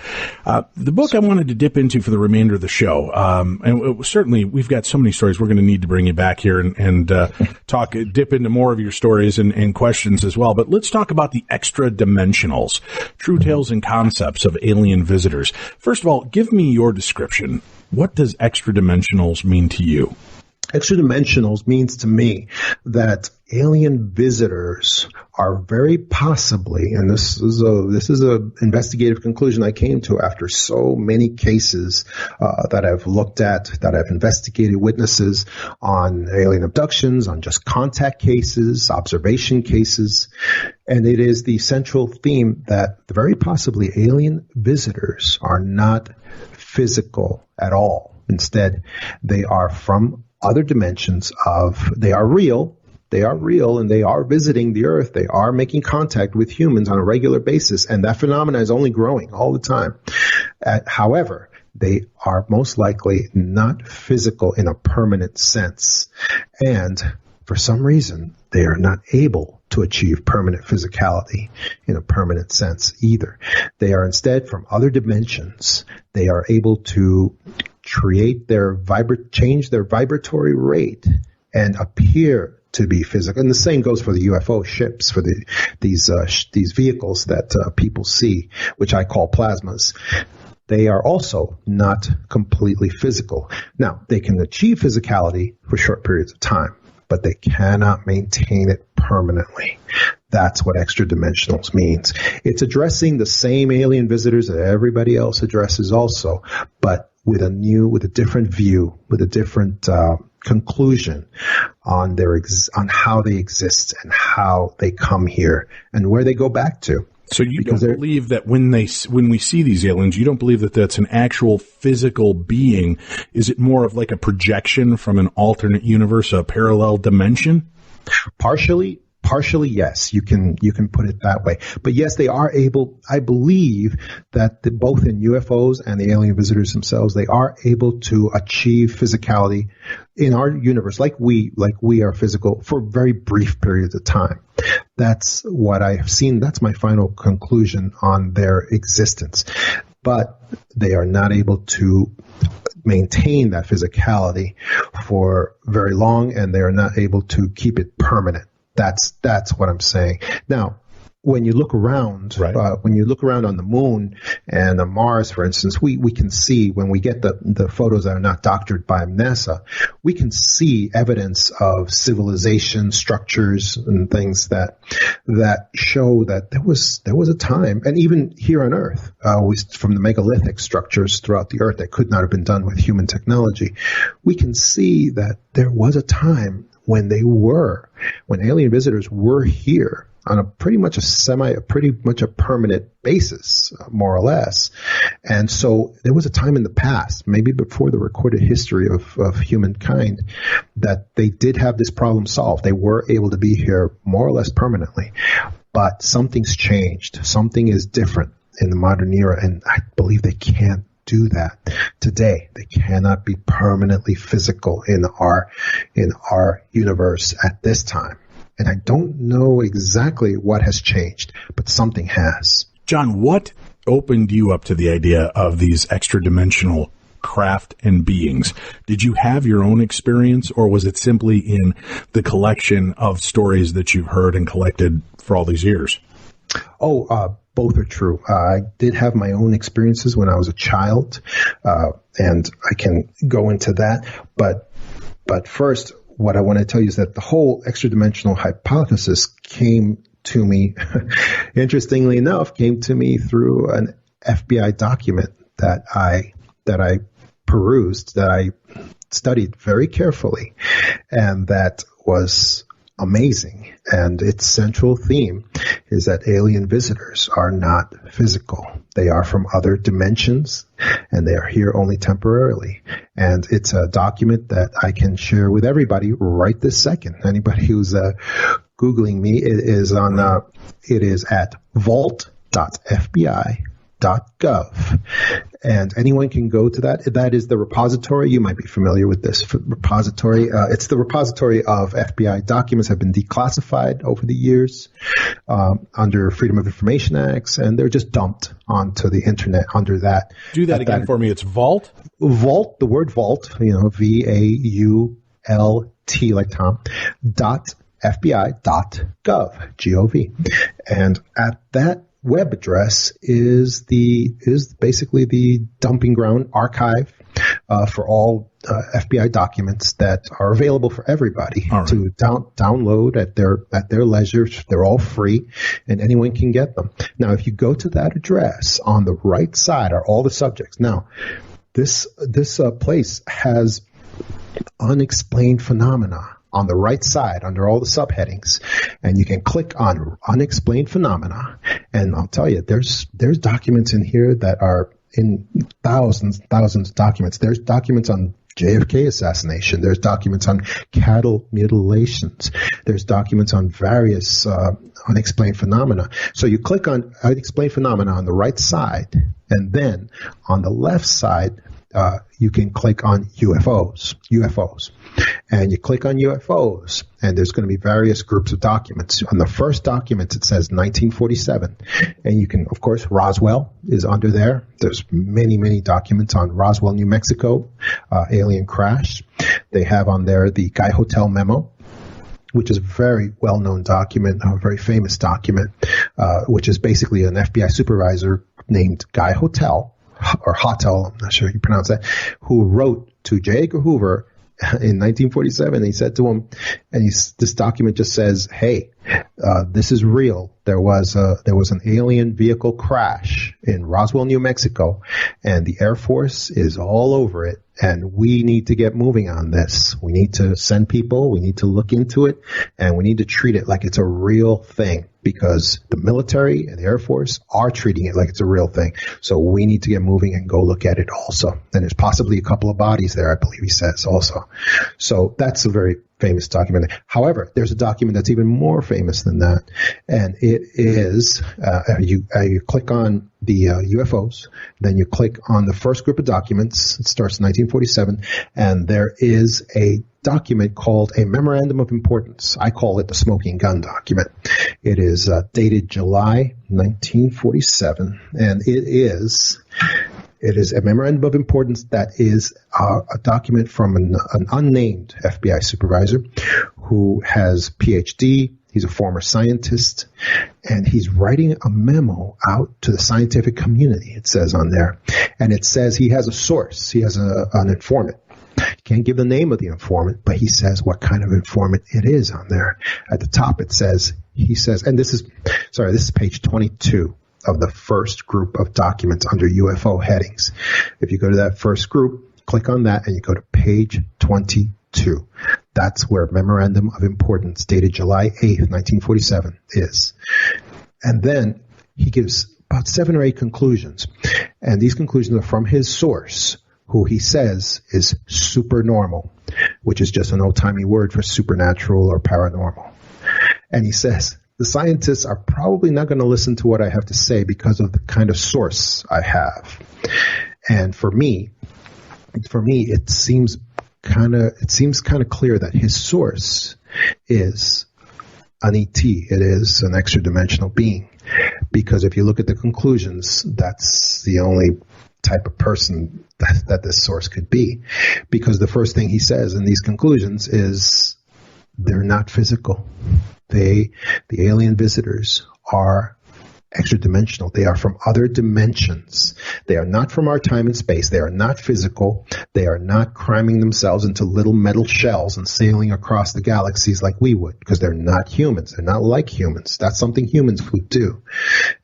The book I wanted to dip into for the remainder of the show, and certainly we've got so many stories. We're going to need to bring you back here and dip into more of your stories and questions as well. But let's talk about the extra dimensionals, true tales and concepts of alien visitors. First of all, give me your description. What does extra dimensionals mean to you? Extra dimensionals means to me that alien visitors are very possibly, and this is a investigative conclusion I came to after so many cases that I've looked at, that I've investigated witnesses on alien abductions, on just contact cases, observation cases, and it is the central theme that very possibly alien visitors are not physical at all. Instead, they are from other dimensions they are real, and they are visiting the earth. They are making contact with humans on a regular basis, and that phenomena is only growing all the time. However, they are most likely not physical in a permanent sense, and for some reason, they are not able to achieve permanent physicality in a permanent sense either. They are instead from other dimensions. They are able to create change their vibratory rate and appear to be physical. And the same goes for the UFO ships, for these vehicles that people see, which I call plasmas. They are also not completely physical. Now, they can achieve physicality for short periods of time, but they cannot maintain it permanently. That's what extra dimensionals means. It's addressing the same alien visitors that everybody else addresses also, but with a different view, with a different conclusion on on how they exist and how they come here and where they go back to. So you don't believe that when we see these aliens, you don't believe that that's an actual physical being? Is it more of like a projection from an alternate universe, a parallel dimension? Partially, yes. You can put it that way. But yes, they are able. I believe that both in UFOs and the alien visitors themselves, they are able to achieve physicality in our universe, like we are physical for very brief periods of time. That's what I have seen. That's my final conclusion on their existence. But they are not able to maintain that physicality for very long, and they are not able to keep it permanent. That's what I'm saying. Now, when you look around, when you look around on the moon and on Mars, for instance, we can see, when we get the photos that are not doctored by NASA, we can see evidence of civilization, structures, and things that show that there was a time, and even here on Earth, from the megalithic structures throughout the Earth that could not have been done with human technology, we can see that there was a time when alien visitors were here on a pretty much a permanent basis, more or less. And so there was a time in the past, maybe before the recorded history of humankind, that they did have this problem solved. They were able to be here more or less permanently, but something's changed. Something is different in the modern era, and I believe they can't do that today. They cannot be permanently physical in our universe at this time. And I don't know exactly what has changed, but something has. John, what opened you up to the idea of these extra-dimensional craft and beings? Did you have your own experience, or was it simply in the collection of stories that you've heard and collected for all these years? Both are true. I did have my own experiences when I was a child, and I can go into that. But first, what I want to tell you is that the whole extra-dimensional hypothesis came to me, interestingly enough, through an FBI document that I perused, that I studied very carefully, and that was amazing. And its central theme is that alien visitors are not physical. They are from other dimensions, and they are here only temporarily. And it's a document that I can share with everybody right this second. Anybody who's Googling me, it is at vault.fbi.gov. And anyone can go to that. That is the repository. You might be familiar with this repository. It's the repository of FBI documents have been declassified over the years under Freedom of Information Acts, and they're just dumped onto the internet under that. Do that again for me. It's Vault? Vault, the word vault, VAULT, like Tom, .fbi.gov, G-O-V. And at that web address is basically the dumping ground archive for all FBI documents that are available for everybody to download at their leisure. They're all free, and anyone can get them. Now, if you go to that address, on the right side are all the subjects. Now, this place has unexplained phenomena on the right side under all the subheadings, and you can click on unexplained phenomena, and I'll tell you, there's documents in here that are in thousands of documents. There's documents on JFK assassination. There's documents on cattle mutilations. There's documents on various unexplained phenomena. So you click on unexplained phenomena on the right side, and then on the left side, you can click on UFOs. And you click on UFOs, and there's going to be various groups of documents. On the first document, it says 1947. And you can, of course, Roswell is under there. There's many documents on Roswell, New Mexico, alien crash. They have on there the Guy Hotel memo, which is a very well-known document, a very famous document, which is basically an FBI supervisor named Guy Hotel, or Hotel, I'm not sure how you pronounce that, who wrote to J. Edgar Hoover in 1947. He said to him, and this document just says, hey, This is real. There was an alien vehicle crash in Roswell, New Mexico, and the Air Force is all over it. And we need to get moving on this. We need to send people. We need to look into it, and we need to treat it like it's a real thing, because the military and the Air Force are treating it like it's a real thing. So we need to get moving and go look at it also. And there's possibly a couple of bodies there, I believe he says also. So that's a very famous document. However, there's a document that's even more famous than that, and it is you click on the UFOs, then you click on the first group of documents. It starts in 1947, and there is a document called a Memorandum of Importance. I call it the Smoking Gun document. It is dated July 1947, and it is a memorandum of importance that is a document from an unnamed FBI supervisor who has PhD. He's a former scientist, and he's writing a memo out to the scientific community, it says on there. And it says he has a source. He has an informant. He can't give the name of the informant, but he says what kind of informant it is on there. At the top it says, and this is page 22 of the first group of documents under UFO headings. If you go to that first group, click on that, and you go to page 22. That's where Memorandum of Importance dated July 8th, 1947 is. And then he gives about 7 or 8 conclusions. And these conclusions are from his source, who he says is supernormal, which is just an old-timey word for supernatural or paranormal. And he says, the scientists are probably not going to listen to what I have to say because of the kind of source I have. And for me, it seems kind of clear that his source is an ET. It is an extra dimensional being, because if you look at the conclusions, that's the only type of person that this source could be. Because the first thing he says in these conclusions is they're not physical. The alien visitors are extra dimensional. They are from other dimensions. They are not from our time and space. They are not physical. They are not cramming themselves into little metal shells and sailing across the galaxies like we would, because they're not humans. They're not like humans. That's something humans would do.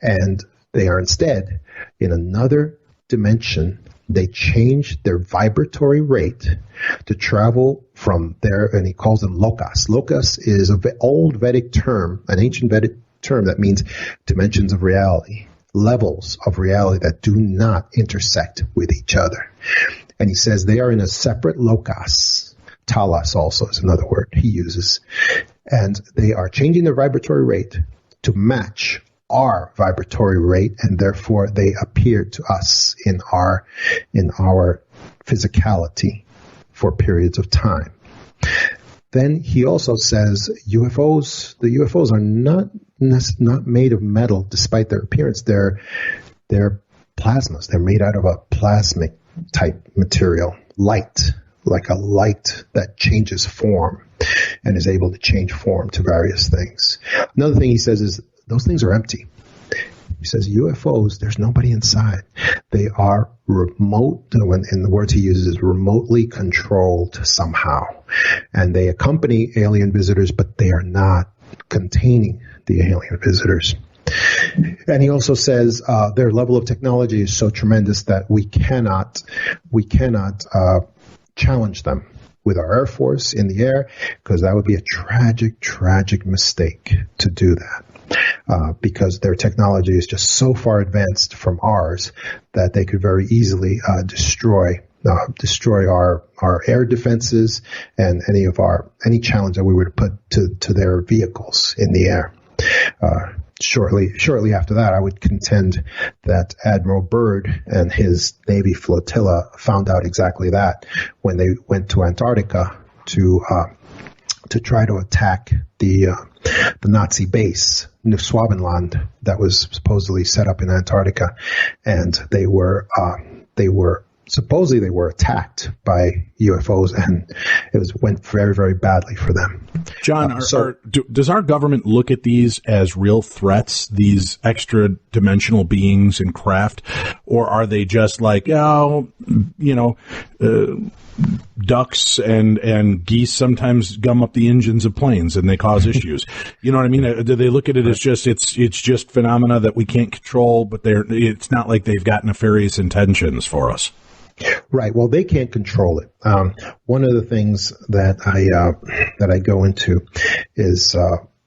And they are instead in another dimension. They change their vibratory rate to travel from there, and he calls them locus. Locus is an old Vedic term, an ancient Vedic term that means dimensions of reality, levels of reality that do not intersect with each other. And he says they are in a separate locus. Talos also is another word he uses. And they are changing their vibratory rate to match our vibratory rate, and therefore they appear to us in our physicality for periods of time. Then he also says the UFOs are not made of metal, despite their appearance. They're plasmas. They're made out of a plasmic type material, light, like a light that changes form and is able to change form to various things. Another thing he says is those things are empty. He says UFOs, there's nobody inside. They are remote, in the words he uses, is remotely controlled somehow. And they accompany alien visitors, but they are not containing the alien visitors. And he also says their level of technology is so tremendous that we cannot challenge them with our Air Force in the air, because that would be a tragic mistake to do that. Because their technology is just so far advanced from ours that they could very easily destroy our air defenses and any challenge that we would put to their vehicles in the air. Shortly after that, I would contend that Admiral Byrd and his Navy flotilla found out exactly that when they went to Antarctica to try to attack the Nazi base, Neuschwabenland, that was supposedly set up in Antarctica, and they were attacked by UFOs, and went very, very badly for them. John, does our government look at these as real threats, these extra dimensional beings and craft, or are they just like, don't ducks and geese sometimes gum up the engines of planes and they cause issues. You know what I mean? Do they look at it as just it's just phenomena that we can't control, but it's not like they've got nefarious intentions for us? Right. Well, they can't control it. One of the things that I go into is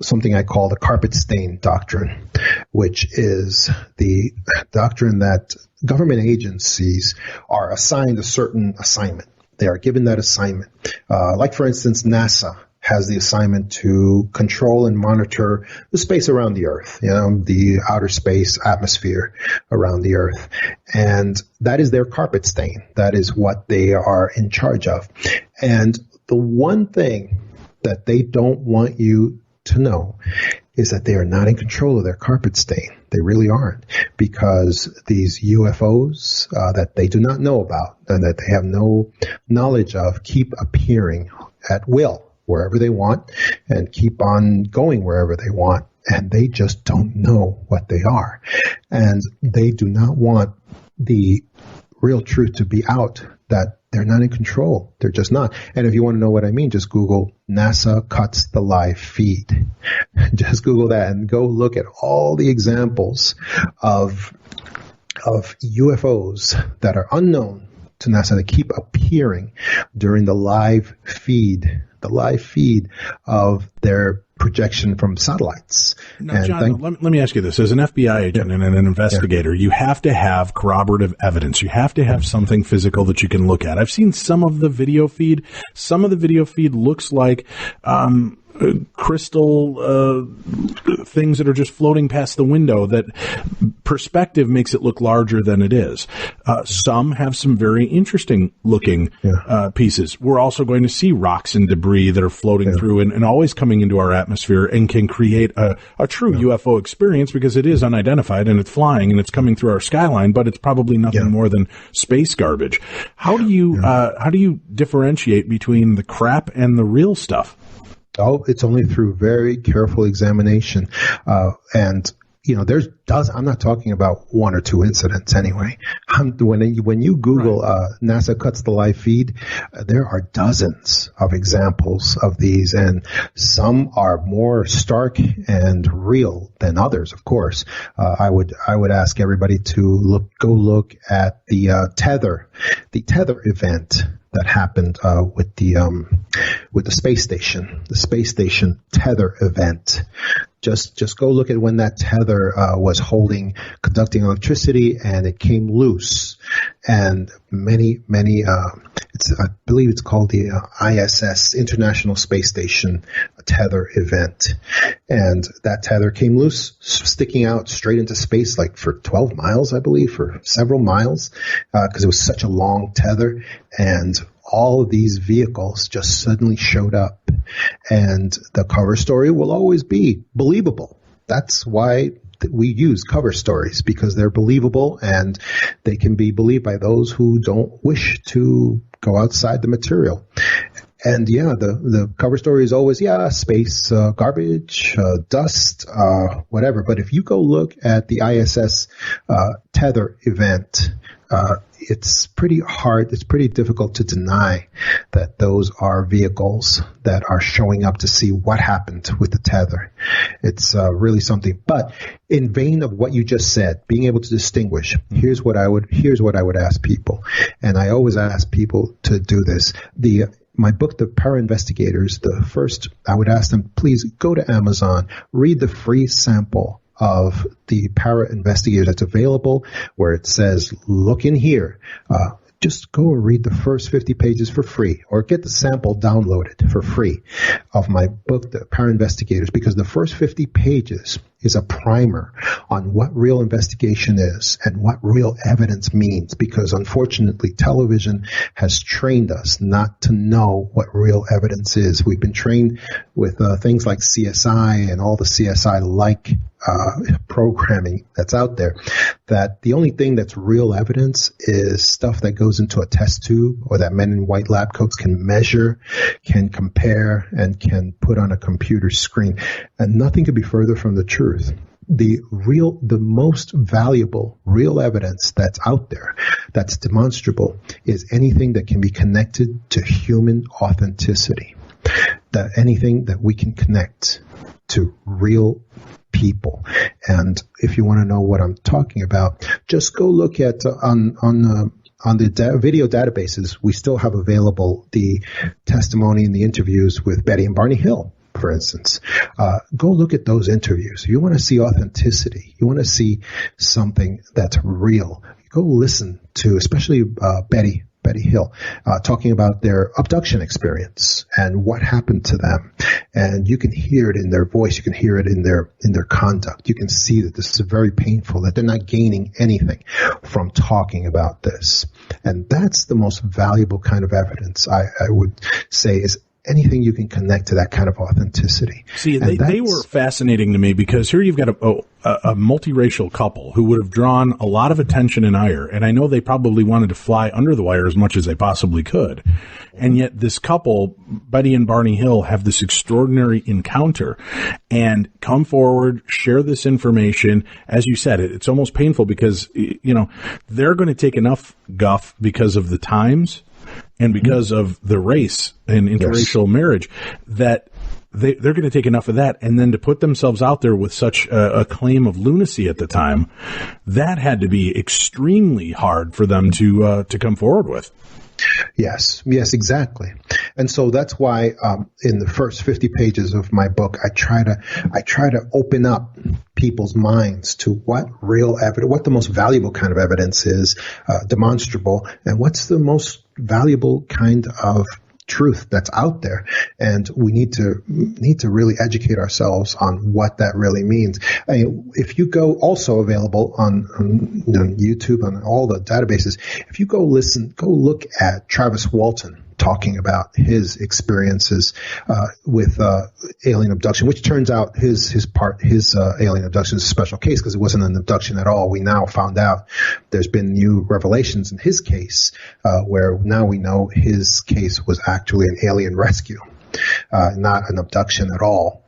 something I call the carpet stain doctrine, which is the doctrine that government agencies are assigned a certain assignment. They are given that assignment. Like, for instance, NASA has the assignment to control and monitor the space around the Earth, the outer space atmosphere around the Earth. And that is their carpet stain. That is what they are in charge of. And the one thing that they don't want you to know is that they are not in control of their carpet stain. They really aren't, because these UFOs that they do not know about and that they have no knowledge of keep appearing at will wherever they want and keep on going wherever they want. And they just don't know what they are. And they do not want the real truth to be out, that they're not in control. They're just not. And if you want to know what I mean, just Google NASA cuts the live feed. Just Google that and go look at all the examples of UFOs that are unknown to NASA that keep appearing during the live feed of their projection from satellites. Now, John, let me ask you this. As an FBI agent and an investigator, you have to have corroborative evidence. You have to have something physical that you can look at. I've seen some of the video feed. Some of the video feed looks like crystal things that are just floating past the window, that perspective makes it look larger than it is. Some have some very interesting looking pieces. We're also going to see rocks and debris that are floating through and always coming into our atmosphere and can create a true UFO experience, because it is unidentified and it's flying and it's coming through our skyline, but it's probably nothing more than space garbage. How do you differentiate between the crap and the real stuff? Oh, it's only through very careful examination. And there's dozens. I'm not talking about one or two incidents anyway. When you Google NASA cuts the live feed, there are dozens of examples of these, and some are more stark and real than others. Of course, I would ask everybody to go look at the tether event that happened with the space station tether event. Just go look at when that tether was conducting electricity, and it came loose, and many I believe it's called the ISS, International Space Station tether event, and that tether came loose, sticking out straight into space, like for 12 miles, I believe, for several miles, because it was such a long tether, and all of these vehicles just suddenly showed up, and the cover story will always be believable. That's why we use cover stories, because they're believable and they can be believed by those who don't wish to go outside the material. And the cover story is always, space, garbage, dust, whatever. But if you go look at the ISS tether event, it's pretty hard. It's pretty difficult to deny that those are vehicles that are showing up to see what happened with the tether. It's really something. But in vein of what you just said, being able to distinguish, here's what I would ask people, and I always ask people to do this. My book, The Para Investigators, I would ask them, please go to Amazon, read the free sample of the Para Investigators that's available, where it says, look in here. Just go and read the first 50 pages for free, or get the sample downloaded for free of my book, The Para Investigators, because the first 50 pages is a primer on what real investigation is and what real evidence means, because unfortunately television has trained us not to know what real evidence is. We've been trained with things like CSI and all the CSI-like programming that's out there, that the only thing that's real evidence is stuff that goes into a test tube, or that men in white lab coats can measure, can compare, and can put on a computer screen. And nothing could be further from the truth. the most valuable real evidence that's out there, that's demonstrable, is anything that can be connected to human authenticity. That anything that we can connect to real people. And if you want to know what I'm talking about, just go look at on the video databases. We still have available the testimony and the interviews with Betty and Barney Hill, for instance. Go look at those interviews. You want to see authenticity. You want to see something that's real. Go listen to, especially Betty Hill, talking about their abduction experience and what happened to them. And you can hear it in their voice. You can hear it in their conduct. You can see that this is very painful, that they're not gaining anything from talking about this. And that's the most valuable kind of evidence, I would say, is anything you can connect to that kind of authenticity. See, they were fascinating to me because here you've got a multiracial couple who would have drawn a lot of attention and ire. And I know they probably wanted to fly under the wire as much as they possibly could. And yet this couple, Betty and Barney Hill, have this extraordinary encounter and come forward, share this information. As you said, it's almost painful because, they're going to take enough guff because of the times and because of the race and interracial marriage that they're going to take enough of that. And then to put themselves out there with such a claim of lunacy at the time, that had to be extremely hard for them to come forward with. Yes, exactly. And so that's why in the first 50 pages of my book, I try to open up people's minds to what real evidence, what the most valuable kind of evidence is, demonstrable, and what's the most valuable kind of truth that's out there. And we need to really educate ourselves on what that really means. I mean, if you go, also available on YouTube, on all the databases, if you go look at Travis Walton talking about his experiences with alien abduction, which turns out his alien abduction is a special case because it wasn't an abduction at all. We now found out there's been new revelations in his case where now we know his case was actually an alien rescue. Not an abduction at all.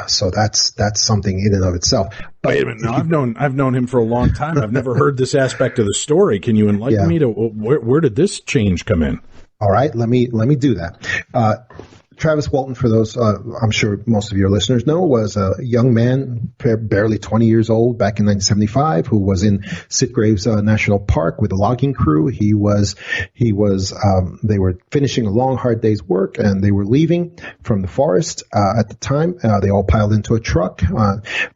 So that's something in and of itself. But wait a minute. Now, I've known him for a long time. I've never heard this aspect of the story. Can you enlighten me to where did this change come in? All right, let me do that. Travis Walton, for those I'm sure most of your listeners know, was a young man, barely 20 years old, back in 1975, who was in Sitgraves National Park with a logging crew. They were finishing a long, hard day's work, and they were leaving from the forest at the time. They all piled into a truck,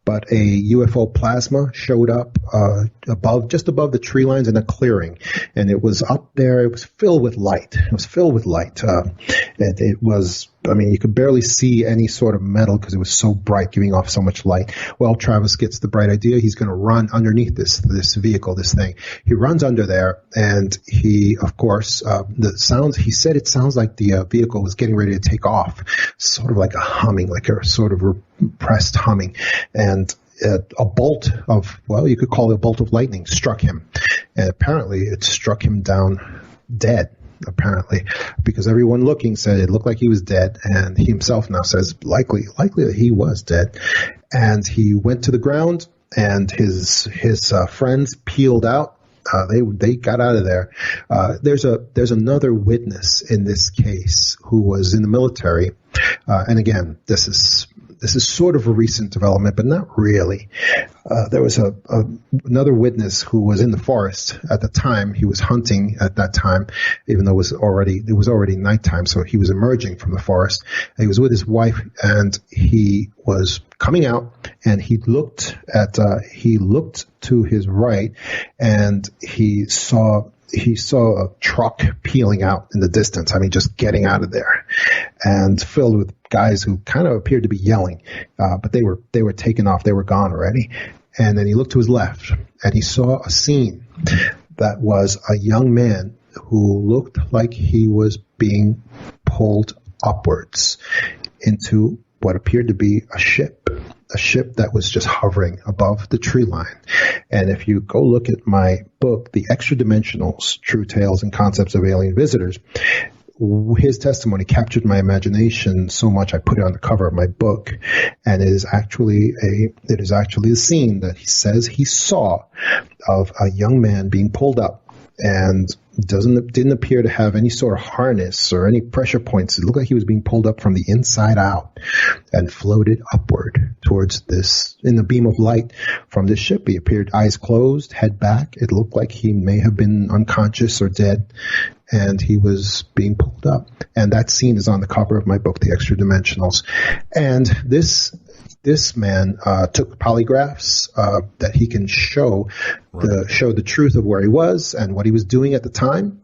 but a UFO plasma showed up just above the tree lines in a clearing, and it was up there. It was filled with light. It was, I mean, you could barely see any sort of metal because it was so bright, giving off so much light. Well, Travis gets the bright idea. He's going to run underneath this vehicle, this thing. He runs under there, and he, of course, he said it sounds like the vehicle was getting ready to take off, sort of like a humming, like a sort of repressed humming. And a bolt of, well, you could call it a bolt of lightning struck him. And apparently it struck him down dead. Apparently, because everyone looking said it looked like he was dead, and he himself now says likely that he was dead. And he went to the ground, and his friends peeled out. They got out of there. There's another witness in this case who was in the military, and again, this is sort of a recent development, but not really. There was another witness who was in the forest at the time. He was hunting at that time, even though it was already nighttime. So he was emerging from the forest. He was with his wife, and he was coming out, and he looked to his right, and he saw a truck peeling out in the distance. I mean, just getting out of there, and filled with guys who kind of appeared to be yelling, but they were taken off. They were gone already. And then he looked to his left, and he saw a scene that was a young man who looked like he was being pulled upwards into what appeared to be a ship that was just hovering above the tree line. And if you go look at my book, The Extra Dimensionals, True Tales and Concepts of Alien Visitors, his testimony captured my imagination so much I put it on the cover of my book, and it is actually the scene that he says he saw of a young man being pulled up, and didn't appear to have any sort of harness or any pressure points. It looked like he was being pulled up from the inside out and floated upward towards this, in the beam of light from this ship. He appeared eyes closed, head back. It looked like he may have been unconscious or dead, and he was being pulled up. And that scene is on the cover of my book, The Extra Dimensionals. And this man took polygraphs that he can show the truth of where he was and what he was doing at the time,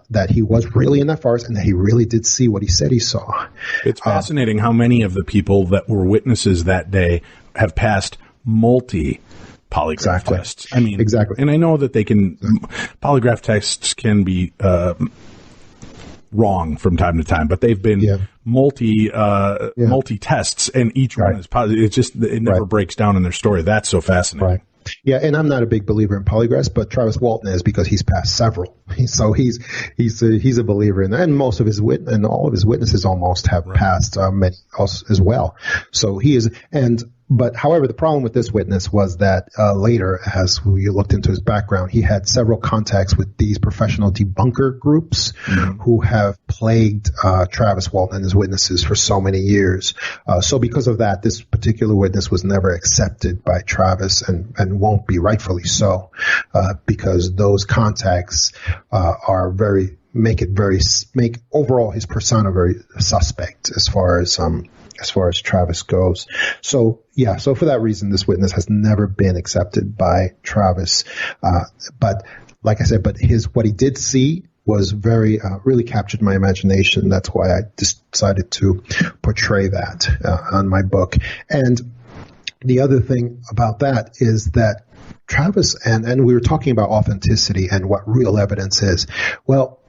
that he was really in that forest and that he really did see what he said he saw. It's fascinating how many of the people that were witnesses that day have passed polygraph tests. I mean, exactly. And I know that polygraph tests can be wrong from time to time, but they've been multi tests, and each one is positive. It's just, it never breaks down in their story. That's so fascinating. Right. Yeah, and I'm not a big believer in polygraphs, but Travis Walton is, because he's passed several. So he's a believer in that, and most of his all of his witnesses almost have passed many as well. So he is, but however, the problem with this witness was that later, as we looked into his background, he had several contacts with these professional debunker groups who have plagued Travis Walton and his witnesses for so many years. So because of that, this particular witness was never accepted by Travis, and won't be, rightfully so, because those contacts make overall his persona very suspect as far as Travis goes. So for that reason, this witness has never been accepted by Travis. But like I said, what he did see was really captured my imagination. That's why I decided to portray that on my book. And the other thing about that is that Travis, and we were talking about authenticity and what real evidence is. Well,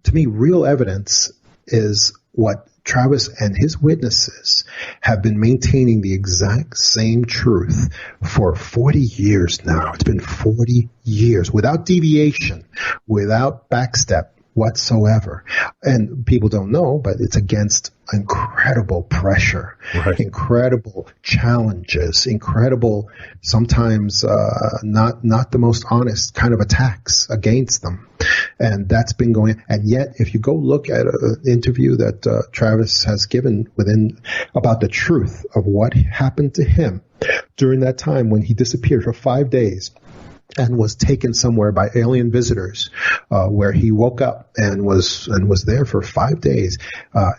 to me, real evidence is what Travis and his witnesses have been maintaining the exact same truth for 40 years now. It's been 40 years without deviation, without backstep whatsoever. And people don't know, but it's against incredible pressure, incredible challenges, incredible, sometimes not the most honest kind of attacks against them. And that's been going. And yet, if you go look at an interview that Travis has given about the truth of what happened to him during that time when he disappeared for 5 days and was taken somewhere by alien visitors, where he woke up and was there for 5 days.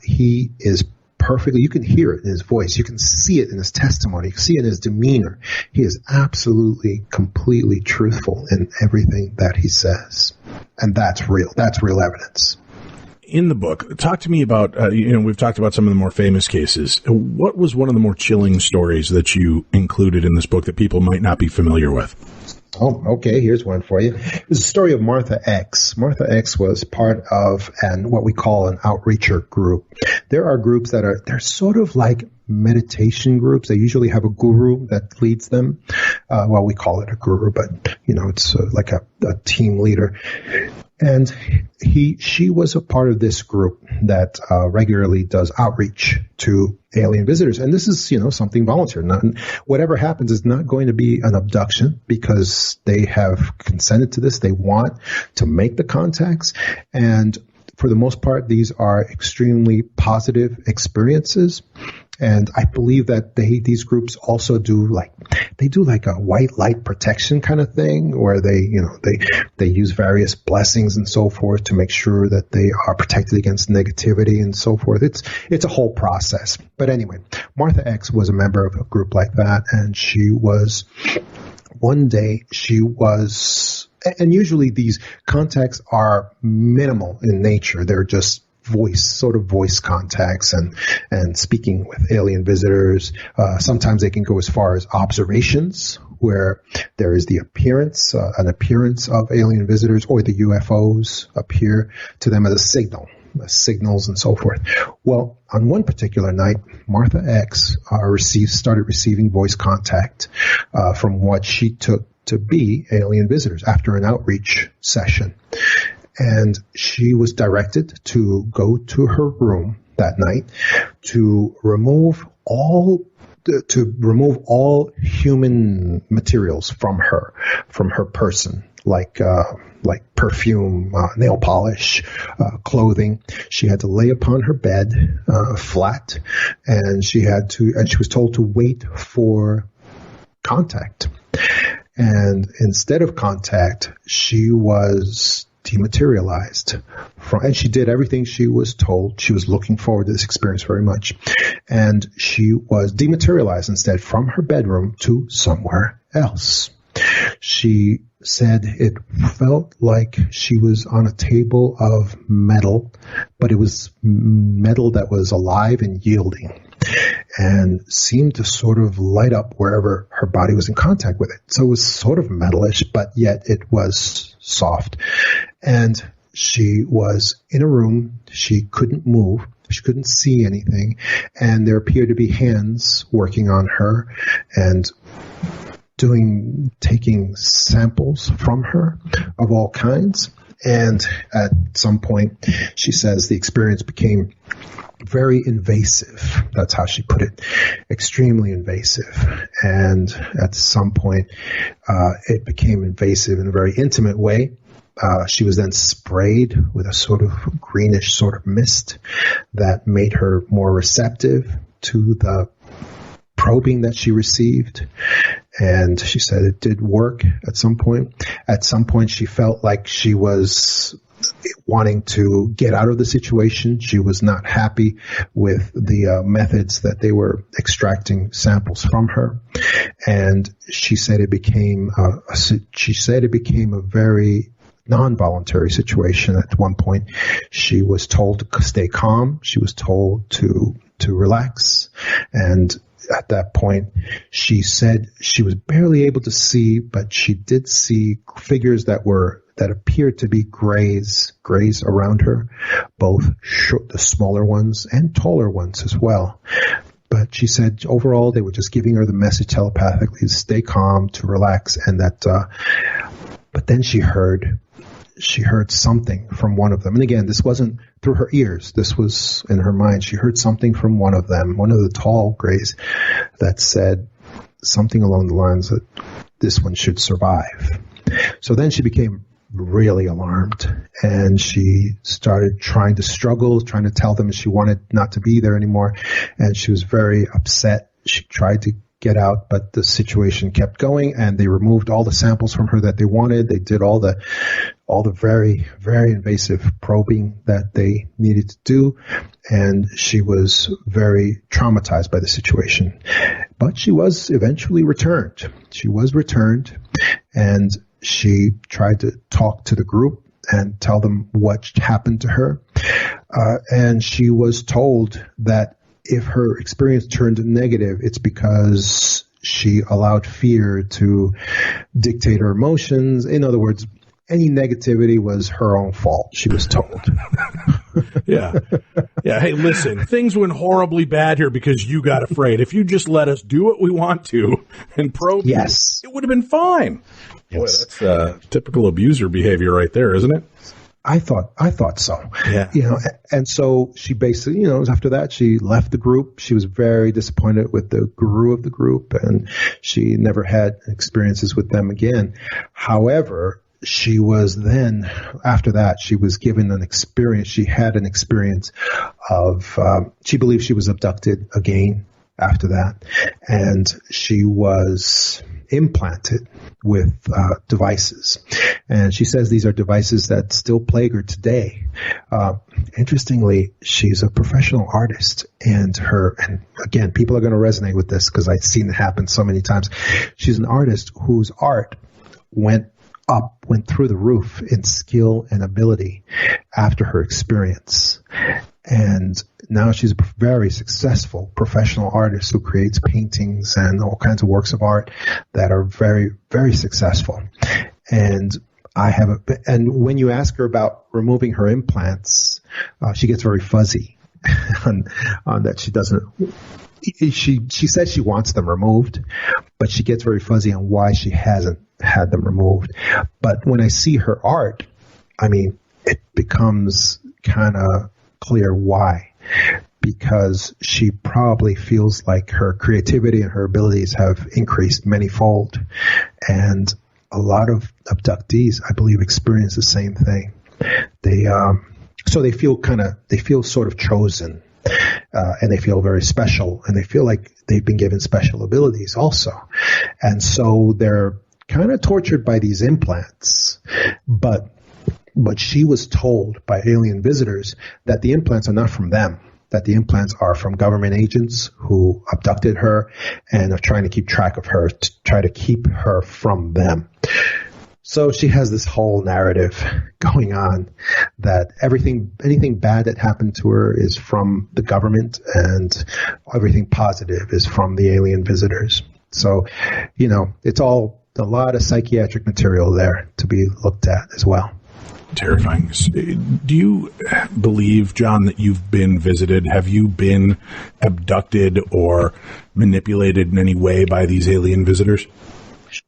He is perfectly, you can hear it in his voice. You can see it in his testimony. You can see it in his demeanor. He is absolutely, completely truthful in everything that he says. And that's real. That's real evidence. In the book, talk to me about, we've talked about some of the more famous cases. What was one of the more chilling stories that you included in this book that people might not be familiar with? Oh, okay. Here's one for you. It's a story of Martha X. Martha X was part of what we call an outreacher group. There are groups they're sort of like meditation groups. They usually have a guru that leads them. Well, we call it a guru, but it's like a team leader. And she was a part of this group that regularly does outreach to alien visitors. And this is, something voluntary. Whatever happens is not going to be an abduction, because they have consented to this. They want to make the contacts. And for the most part, these are extremely positive experiences. And I believe that these groups also do like a white light protection kind of thing, where they use various blessings and so forth to make sure that they are protected against negativity and so forth. It's a whole process. But anyway, Martha X was a member of a group like that, and one day she was, and usually these contacts are minimal in nature. They're just voice contacts and speaking with alien visitors. Sometimes they can go as far as observations, where there is an appearance of alien visitors, or the UFOs appear to them as a signals and so forth. Well, on one particular night, Martha X started receiving voice contact from what she took to be alien visitors after an outreach session. And she was directed to go to her room that night to remove all human materials from her person, like perfume, nail polish, clothing. She had to lay upon her bed, flat, and she was told to wait for contact. And instead of contact, she was dematerialized and she did everything she was told. She was looking forward to this experience very much. And she was dematerialized instead from her bedroom to somewhere else. She said it felt like she was on a table of metal, but it was metal that was alive and yielding and seemed to sort of light up wherever her body was in contact with it. So it was sort of metalish, but yet it was soft. And she was in a room. She couldn't move. She couldn't see anything. And there appeared to be hands working on her and taking samples from her of all kinds. And at some point, she says the experience became very invasive. That's how she put it. Extremely invasive. And at some point, it became invasive in a very intimate way. She was then sprayed with a sort of greenish sort of mist that made her more receptive to the probing that she received. And she said it did work at some point. At some point, she felt like she was wanting to get out of the situation. She was not happy with the methods that they were extracting samples from her. And she said it became a very non-voluntary situation. At one point, she was told to stay calm. She was told to relax. And at that point, she said she was barely able to see, but she did see figures that appeared to be grays around her, both the smaller ones and taller ones as well. But she said overall they were just giving her the message telepathically to stay calm, to relax, and that. But then she heard something from one of them. And again, this wasn't through her ears. This was in her mind. She heard something from one of them, one of the tall grays, that said something along the lines that this one should survive. So then she became really alarmed, and she started trying to tell them she wanted not to be there anymore. And she was very upset. She tried to get out, but the situation kept going, and they removed all the samples from her that they wanted. They did all the very, very invasive probing that they needed to do, and she was very traumatized by the situation. But she was eventually returned. She was returned, and she tried to talk to the group and tell them what happened to her. And she was told that if her experience turned negative, it's because she allowed fear to dictate her emotions. In other words, any negativity was her own fault, she was told. Yeah. Hey, listen, things went horribly bad here because you got afraid. If you just let us do what we want to and probe you, it would have been fine. Yes. Boy, that's typical abuser behavior right there, isn't it? I thought so. Yeah. And so she basically, after that, she left the group. She was very disappointed with the guru of the group, and she never had experiences with them again. However, she was then, after that, she was given an experience. She had an experience of, she believed she was abducted again after that. And she was implanted with devices. And she says these are devices that still plague her today. Interestingly, she's a professional artist, and again, people are going to resonate with this because I've seen it happen so many times. She's an artist whose art went through the roof in skill and ability after her experience. And now she's a very successful professional artist who creates paintings and all kinds of works of art that are very, very successful. And and when you ask her about removing her implants, she gets very fuzzy on that. She doesn't. She says she wants them removed, but she gets very fuzzy on why she hasn't had them removed. But when I see her art, I mean, it becomes kind of clear why. Because she probably feels like her creativity and her abilities have increased manyfold. And a lot of abductees, I believe, experience the same thing. So they feel sort of chosen, and they feel very special, and they feel like they've been given special abilities also. And so they're kind of tortured by these implants, but she was told by alien visitors that the implants are not from them, that the implants are from government agents who abducted her and are trying to keep track of her, to try to keep her from them. So she has this whole narrative going on that anything bad that happened to her is from the government, and everything positive is from the alien visitors. So, it's all a lot of psychiatric material there to be looked at as well. Terrifying. Do you believe, John, that you've been visited? Have you been abducted or manipulated in any way by these alien visitors?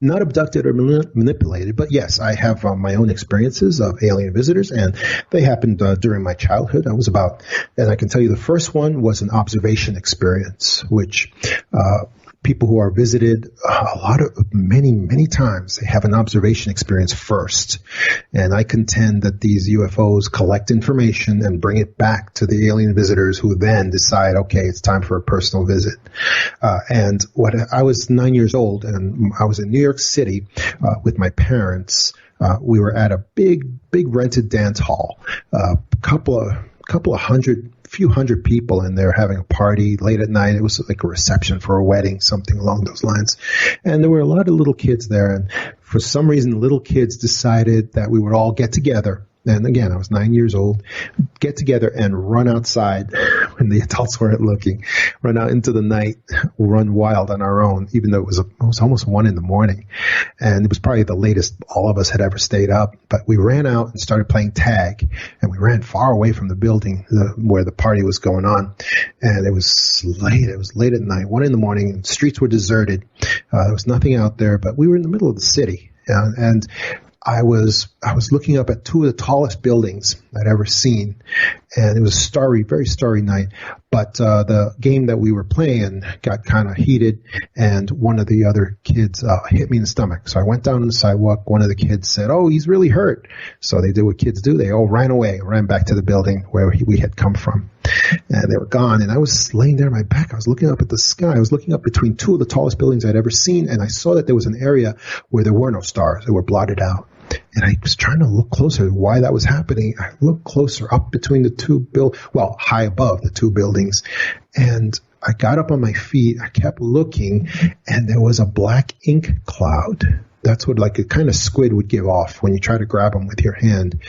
Not abducted or manipulated, but yes, I have my own experiences of alien visitors, and they happened during my childhood. And I can tell you the first one was an observation experience, which people who are visited many times, they have an observation experience first. And I contend that these UFOs collect information and bring it back to the alien visitors, who then decide, okay, it's time for a personal visit. I was 9 years old, and I was in New York City with my parents. We were at a big rented dance hall, few hundred people in there having a party late at night. It was like a reception for a wedding, something along those lines. And there were a lot of little kids there. And for some reason, the little kids decided that we would all get together. And again, I was 9 years old, get together and run outside when the adults weren't looking, run out into the night, run wild on our own, even though it was almost 1 a.m. And it was probably the latest all of us had ever stayed up. But we ran out and started playing tag, and we ran far away from the building where the party was going on. And it was late. It was late at night, 1 a.m. and the streets were deserted. There was nothing out there, but we were in the middle of the city. And I was looking up at two of the tallest buildings I'd ever seen, and it was a very starry night. But the game that we were playing got kind of heated, and one of the other kids hit me in the stomach. So I went down on the sidewalk. One of the kids said, "Oh, he's really hurt." So they did what kids do. They all ran away, ran back to the building where we had come from. And they were gone, and I was laying there on my back. I was looking up at the sky. I was looking up between two of the tallest buildings I'd ever seen, and I saw that there was an area where there were no stars. They were blotted out. And I was trying to look closer at why that was happening. I looked closer up between the two high above the two buildings. And I got up on my feet. I kept looking, and there was a black ink cloud. That's what like a kind of squid would give off when you try to grab them with your hand.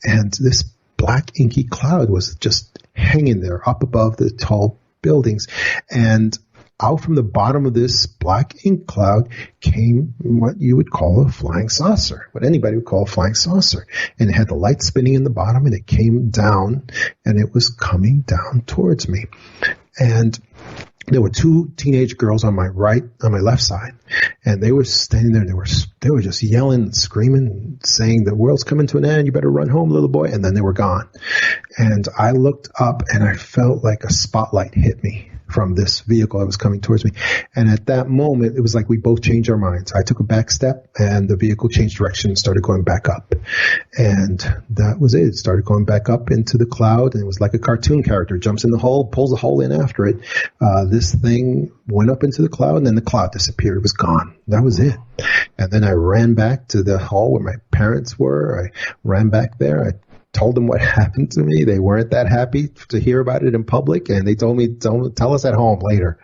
And this black inky cloud was just hanging there up above the tall buildings. And out from the bottom of this black ink cloud came what you would call a flying saucer, what anybody would call a flying saucer. And it had the light spinning in the bottom, and it came down, and it was coming down towards me. And there were two teenage girls on my left side, and they were standing there, and they were just yelling, screaming, saying, "The world's coming to an end. You better run home, little boy." And then they were gone. And I looked up, and I felt like a spotlight hit me from this vehicle that was coming towards me. And at that moment, it was like we both changed our minds. I took a back step, and the vehicle changed direction and started going back up. And that was it. It started going back up into the cloud, and it was like a cartoon character jumps in the hole, pulls the hole in after it. This thing went up into the cloud, and then the cloud disappeared. It was gone. That was it. And then I ran back to the hall where my parents were. I ran back there. I told them what happened to me. They weren't that happy to hear about it in public, and they told me, "Don't tell us at home later."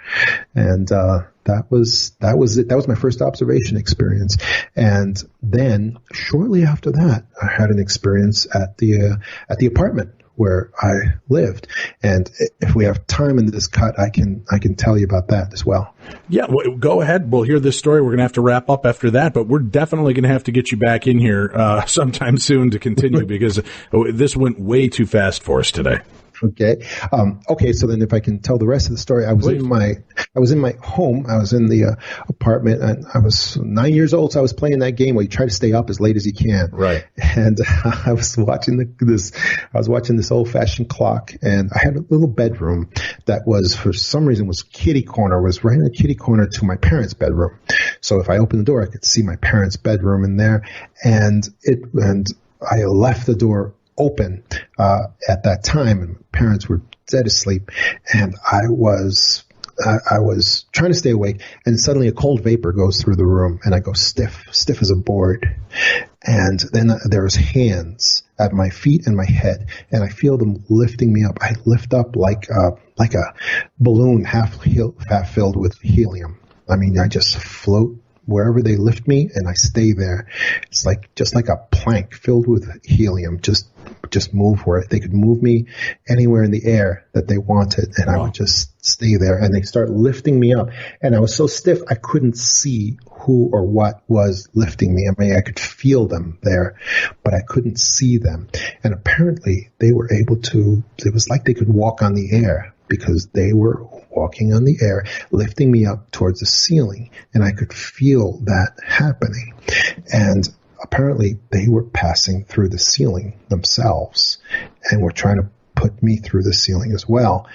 And that was it. That was my first observation experience. And then shortly after that, I had an experience at the apartment where I lived. And if we have time in this cut, I can tell you about that as well. Yeah, well, go ahead. We'll hear this story. We're going to have to wrap up after that, but we're definitely going to have to get you back in here sometime soon to continue because this went way too fast for us today. Okay. Okay. So then, if I can tell the rest of the story, I was Please. in my home. I was in the apartment, and I was 9 years old. So I was playing that game where you try to stay up as late as you can. Right. And I was watching this old-fashioned clock, and I had a little bedroom that was, for some reason, was right in a kitty corner to my parents' bedroom. So if I opened the door, I could see my parents' bedroom in there, and I left the door open at that time, and my parents were dead asleep, and I was trying to stay awake, and suddenly a cold vapor goes through the room, and I go stiff as a board, and then there's hands at my feet and my head, and I feel them lifting me up. I lift up like a balloon half filled with helium. I mean, I just float wherever they lift me, and I stay there. It's just like a plank filled with helium, just move where they could move me anywhere in the air that they wanted, and I would just stay there, and they start lifting me up, and I was so stiff I couldn't see who or what was lifting me. I mean, I could feel them there, but I couldn't see them. And apparently they were able to, it was like they could walk on the air, because they were walking on the air, lifting me up towards the ceiling, and I could feel that happening. And apparently they were passing through the ceiling themselves and were trying to put me through the ceiling as well.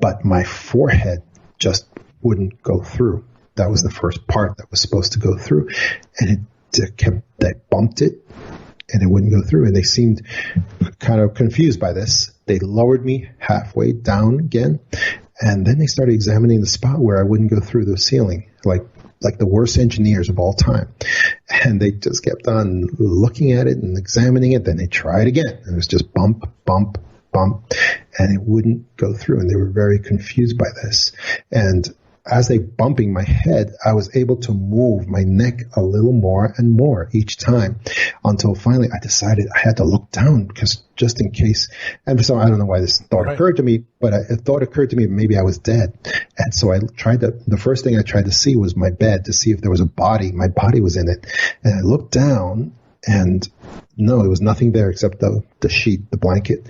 But my forehead just wouldn't go through. That was the first part that was supposed to go through. And they bumped it, and it wouldn't go through. And they seemed kind of confused by this. They lowered me halfway down again, and then they started examining the spot where I wouldn't go through the ceiling, like the worst engineers of all time. And they just kept on looking at it and examining it. Then they tried again, and it was just bump, bump, bump, and it wouldn't go through. And they were very confused by this. And as they bumping my head, I was able to move my neck a little more and more each time, until finally I decided I had to look down, because just in case. And so I don't know why this thought occurred to me, but a thought occurred to me maybe I was dead. And so the first thing I tried to see was my bed, to see if there was a body. My body was in it. And I looked down, and no, there was nothing there except the sheet, the blanket.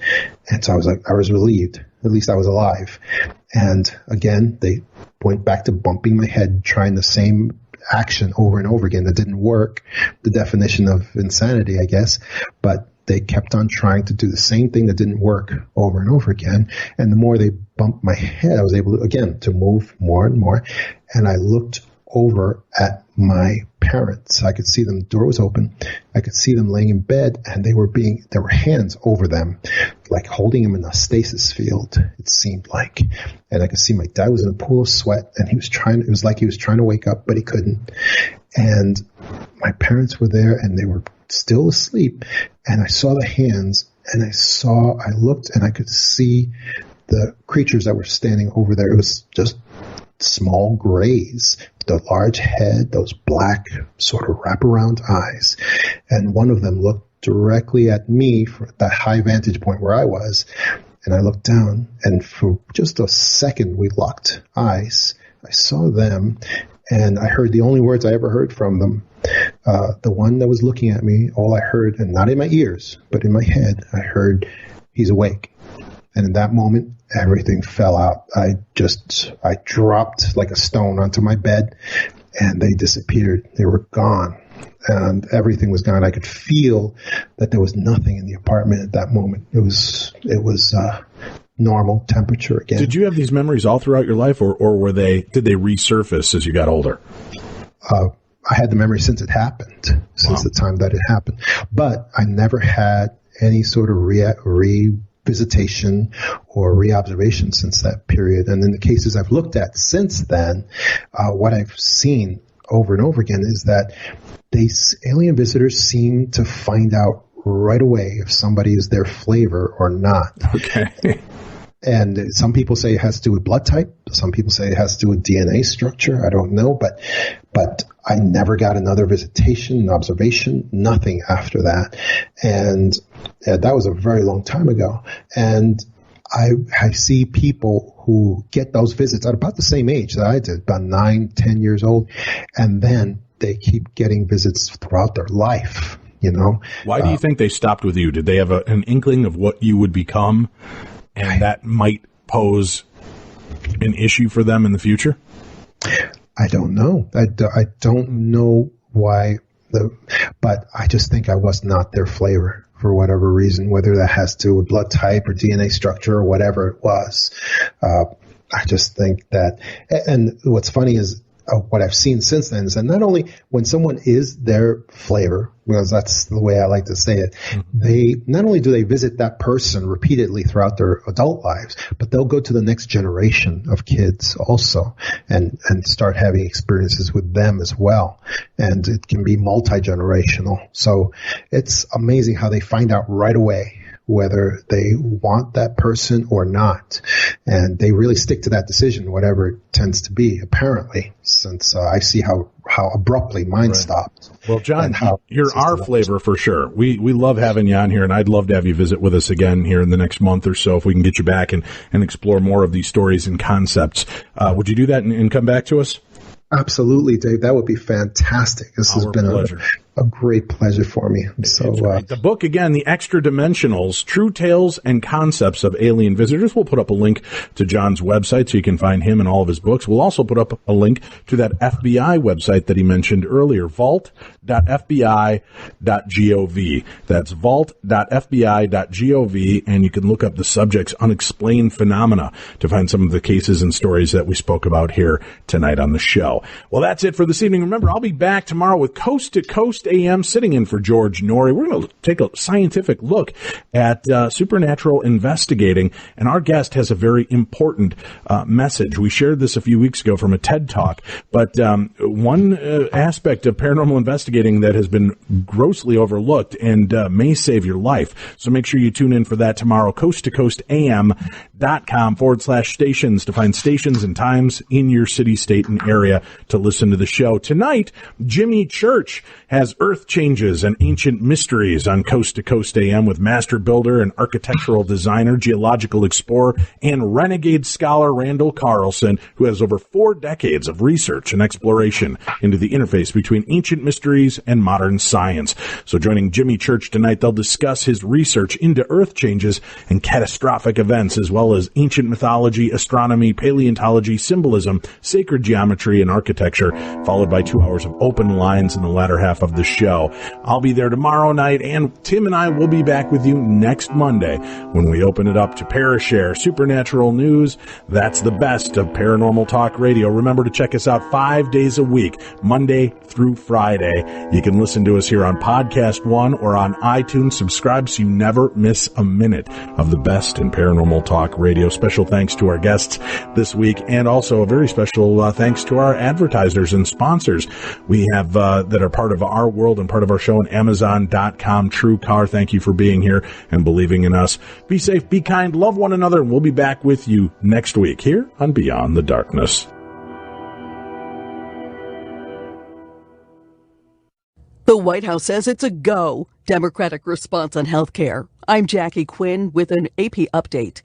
And so I was relieved. At least I was alive. And again, they went back to bumping my head, trying the same action over and over again. That didn't work. The definition of insanity, I guess. But they kept on trying to do the same thing that didn't work over and over again. And the more they bumped my head, I was able to, again, to move more and more. And I looked over at my parents. I could see them. The door was open. I could see them laying in bed, and there were hands over them, like holding them in a stasis field, it seemed like. And I could see my dad was in a pool of sweat, and it was like he was trying to wake up, but he couldn't. And my parents were there, and they were still asleep. And I saw the hands, and I looked, and I could see the creatures that were standing over there. It was just small grays, the large head, those black sort of wraparound eyes. And one of them looked directly at me from that high vantage point where I was. And I looked down, and for just a second, we locked eyes. I saw them, and I heard the only words I ever heard from them. The one that was looking at me, all I heard, and not in my ears, but in my head, I heard, "He's awake." And in that moment, everything fell out. I dropped like a stone onto my bed, and they disappeared. They were gone, and everything was gone. I could feel that there was nothing in the apartment at that moment. It was normal temperature again. Did you have these memories all throughout your life, or did they resurface as you got older? I had the memory since it happened, since the time that it happened. But I never had any sort of revisitation or reobservation since that period. And in the cases I've looked at since then, what I've seen over and over again is that these alien visitors seem to find out right away if somebody is their flavor or not. Okay. And some people say it has to do with blood type. Some people say it has to do with DNA structure. I don't know, but I never got another visitation, an observation, nothing after that. And that was a very long time ago. And I see people who get those visits at about the same age that I did, about 9, 10 years old. And then they keep getting visits throughout their life, you know. Why do you think they stopped with you? Did they have an inkling of what you would become and that might pose an issue for them in the future? I don't know. I don't know why, but I just think I was not their flavor for whatever reason, whether that has to do with blood type or DNA structure or whatever it was. I just think that, and what's funny is what I've seen since then is that not only when someone is their flavor, because that's the way I like to say it, they not only do they visit that person repeatedly throughout their adult lives, but they'll go to the next generation of kids also and start having experiences with them as well. And it can be multi-generational. So it's amazing how they find out right away whether they want that person or not. And they really stick to that decision, whatever it tends to be, apparently, since I see how abruptly mine stopped. Well, John, you're our flavor for sure. We love having you on here, and I'd love to have you visit with us again here in the next month or so if we can get you back and explore more of these stories and concepts. Would you do that and come back to us? Absolutely, Dave. That would be fantastic. This has been a great pleasure for me. So, the book, again, The Extra Dimensionals, True Tales and Concepts of Alien Visitors. We'll put up a link to John's website so you can find him and all of his books. We'll also put up a link to that FBI website that he mentioned earlier, vault.fbi.gov. That's vault.fbi.gov, and you can look up the subject's unexplained phenomena to find some of the cases and stories that we spoke about here tonight on the show. Well, that's it for this evening. Remember, I'll be back tomorrow with Coast to Coast AM, sitting in for George Norrie. We're going to take a scientific look at supernatural investigating, and our guest has a very important message. We shared this a few weeks ago from a TED Talk, but one aspect of paranormal investigating that has been grossly overlooked and may save your life. So make sure you tune in for that tomorrow. coasttocoastam.com/stations to find stations and times in your city, state, and area to listen to the show. Tonight, Jimmy Church has Earth Changes and Ancient Mysteries on Coast to Coast AM with master builder and architectural designer, geological explorer, and renegade scholar Randall Carlson, who has over 4 decades of research and exploration into the interface between ancient mysteries and modern science. So joining Jimmy Church tonight, they'll discuss his research into Earth changes and catastrophic events, as well as ancient mythology, astronomy, paleontology, symbolism, sacred geometry, and architecture, followed by 2 hours of open lines in the latter half of the show. I'll be there tomorrow night, and Tim and I will be back with you next Monday when we open it up to Parashare Supernatural News. That's the best of Paranormal Talk Radio. Remember to check us out 5 days a week, Monday through Friday. You can listen to us here on Podcast One or on iTunes. Subscribe so you never miss a minute of the best in Paranormal Talk Radio. Special thanks to our guests this week, and also a very special thanks to our advertisers and sponsors we have that are part of our world and part of our show on Amazon.com. TrueCar, thank you for being here and believing in us. Be safe, be kind, love one another, and we'll be back with you next week here on Beyond the Darkness. The White House says it's a go. Democratic response on health care. I'm Jackie Quinn with an AP update.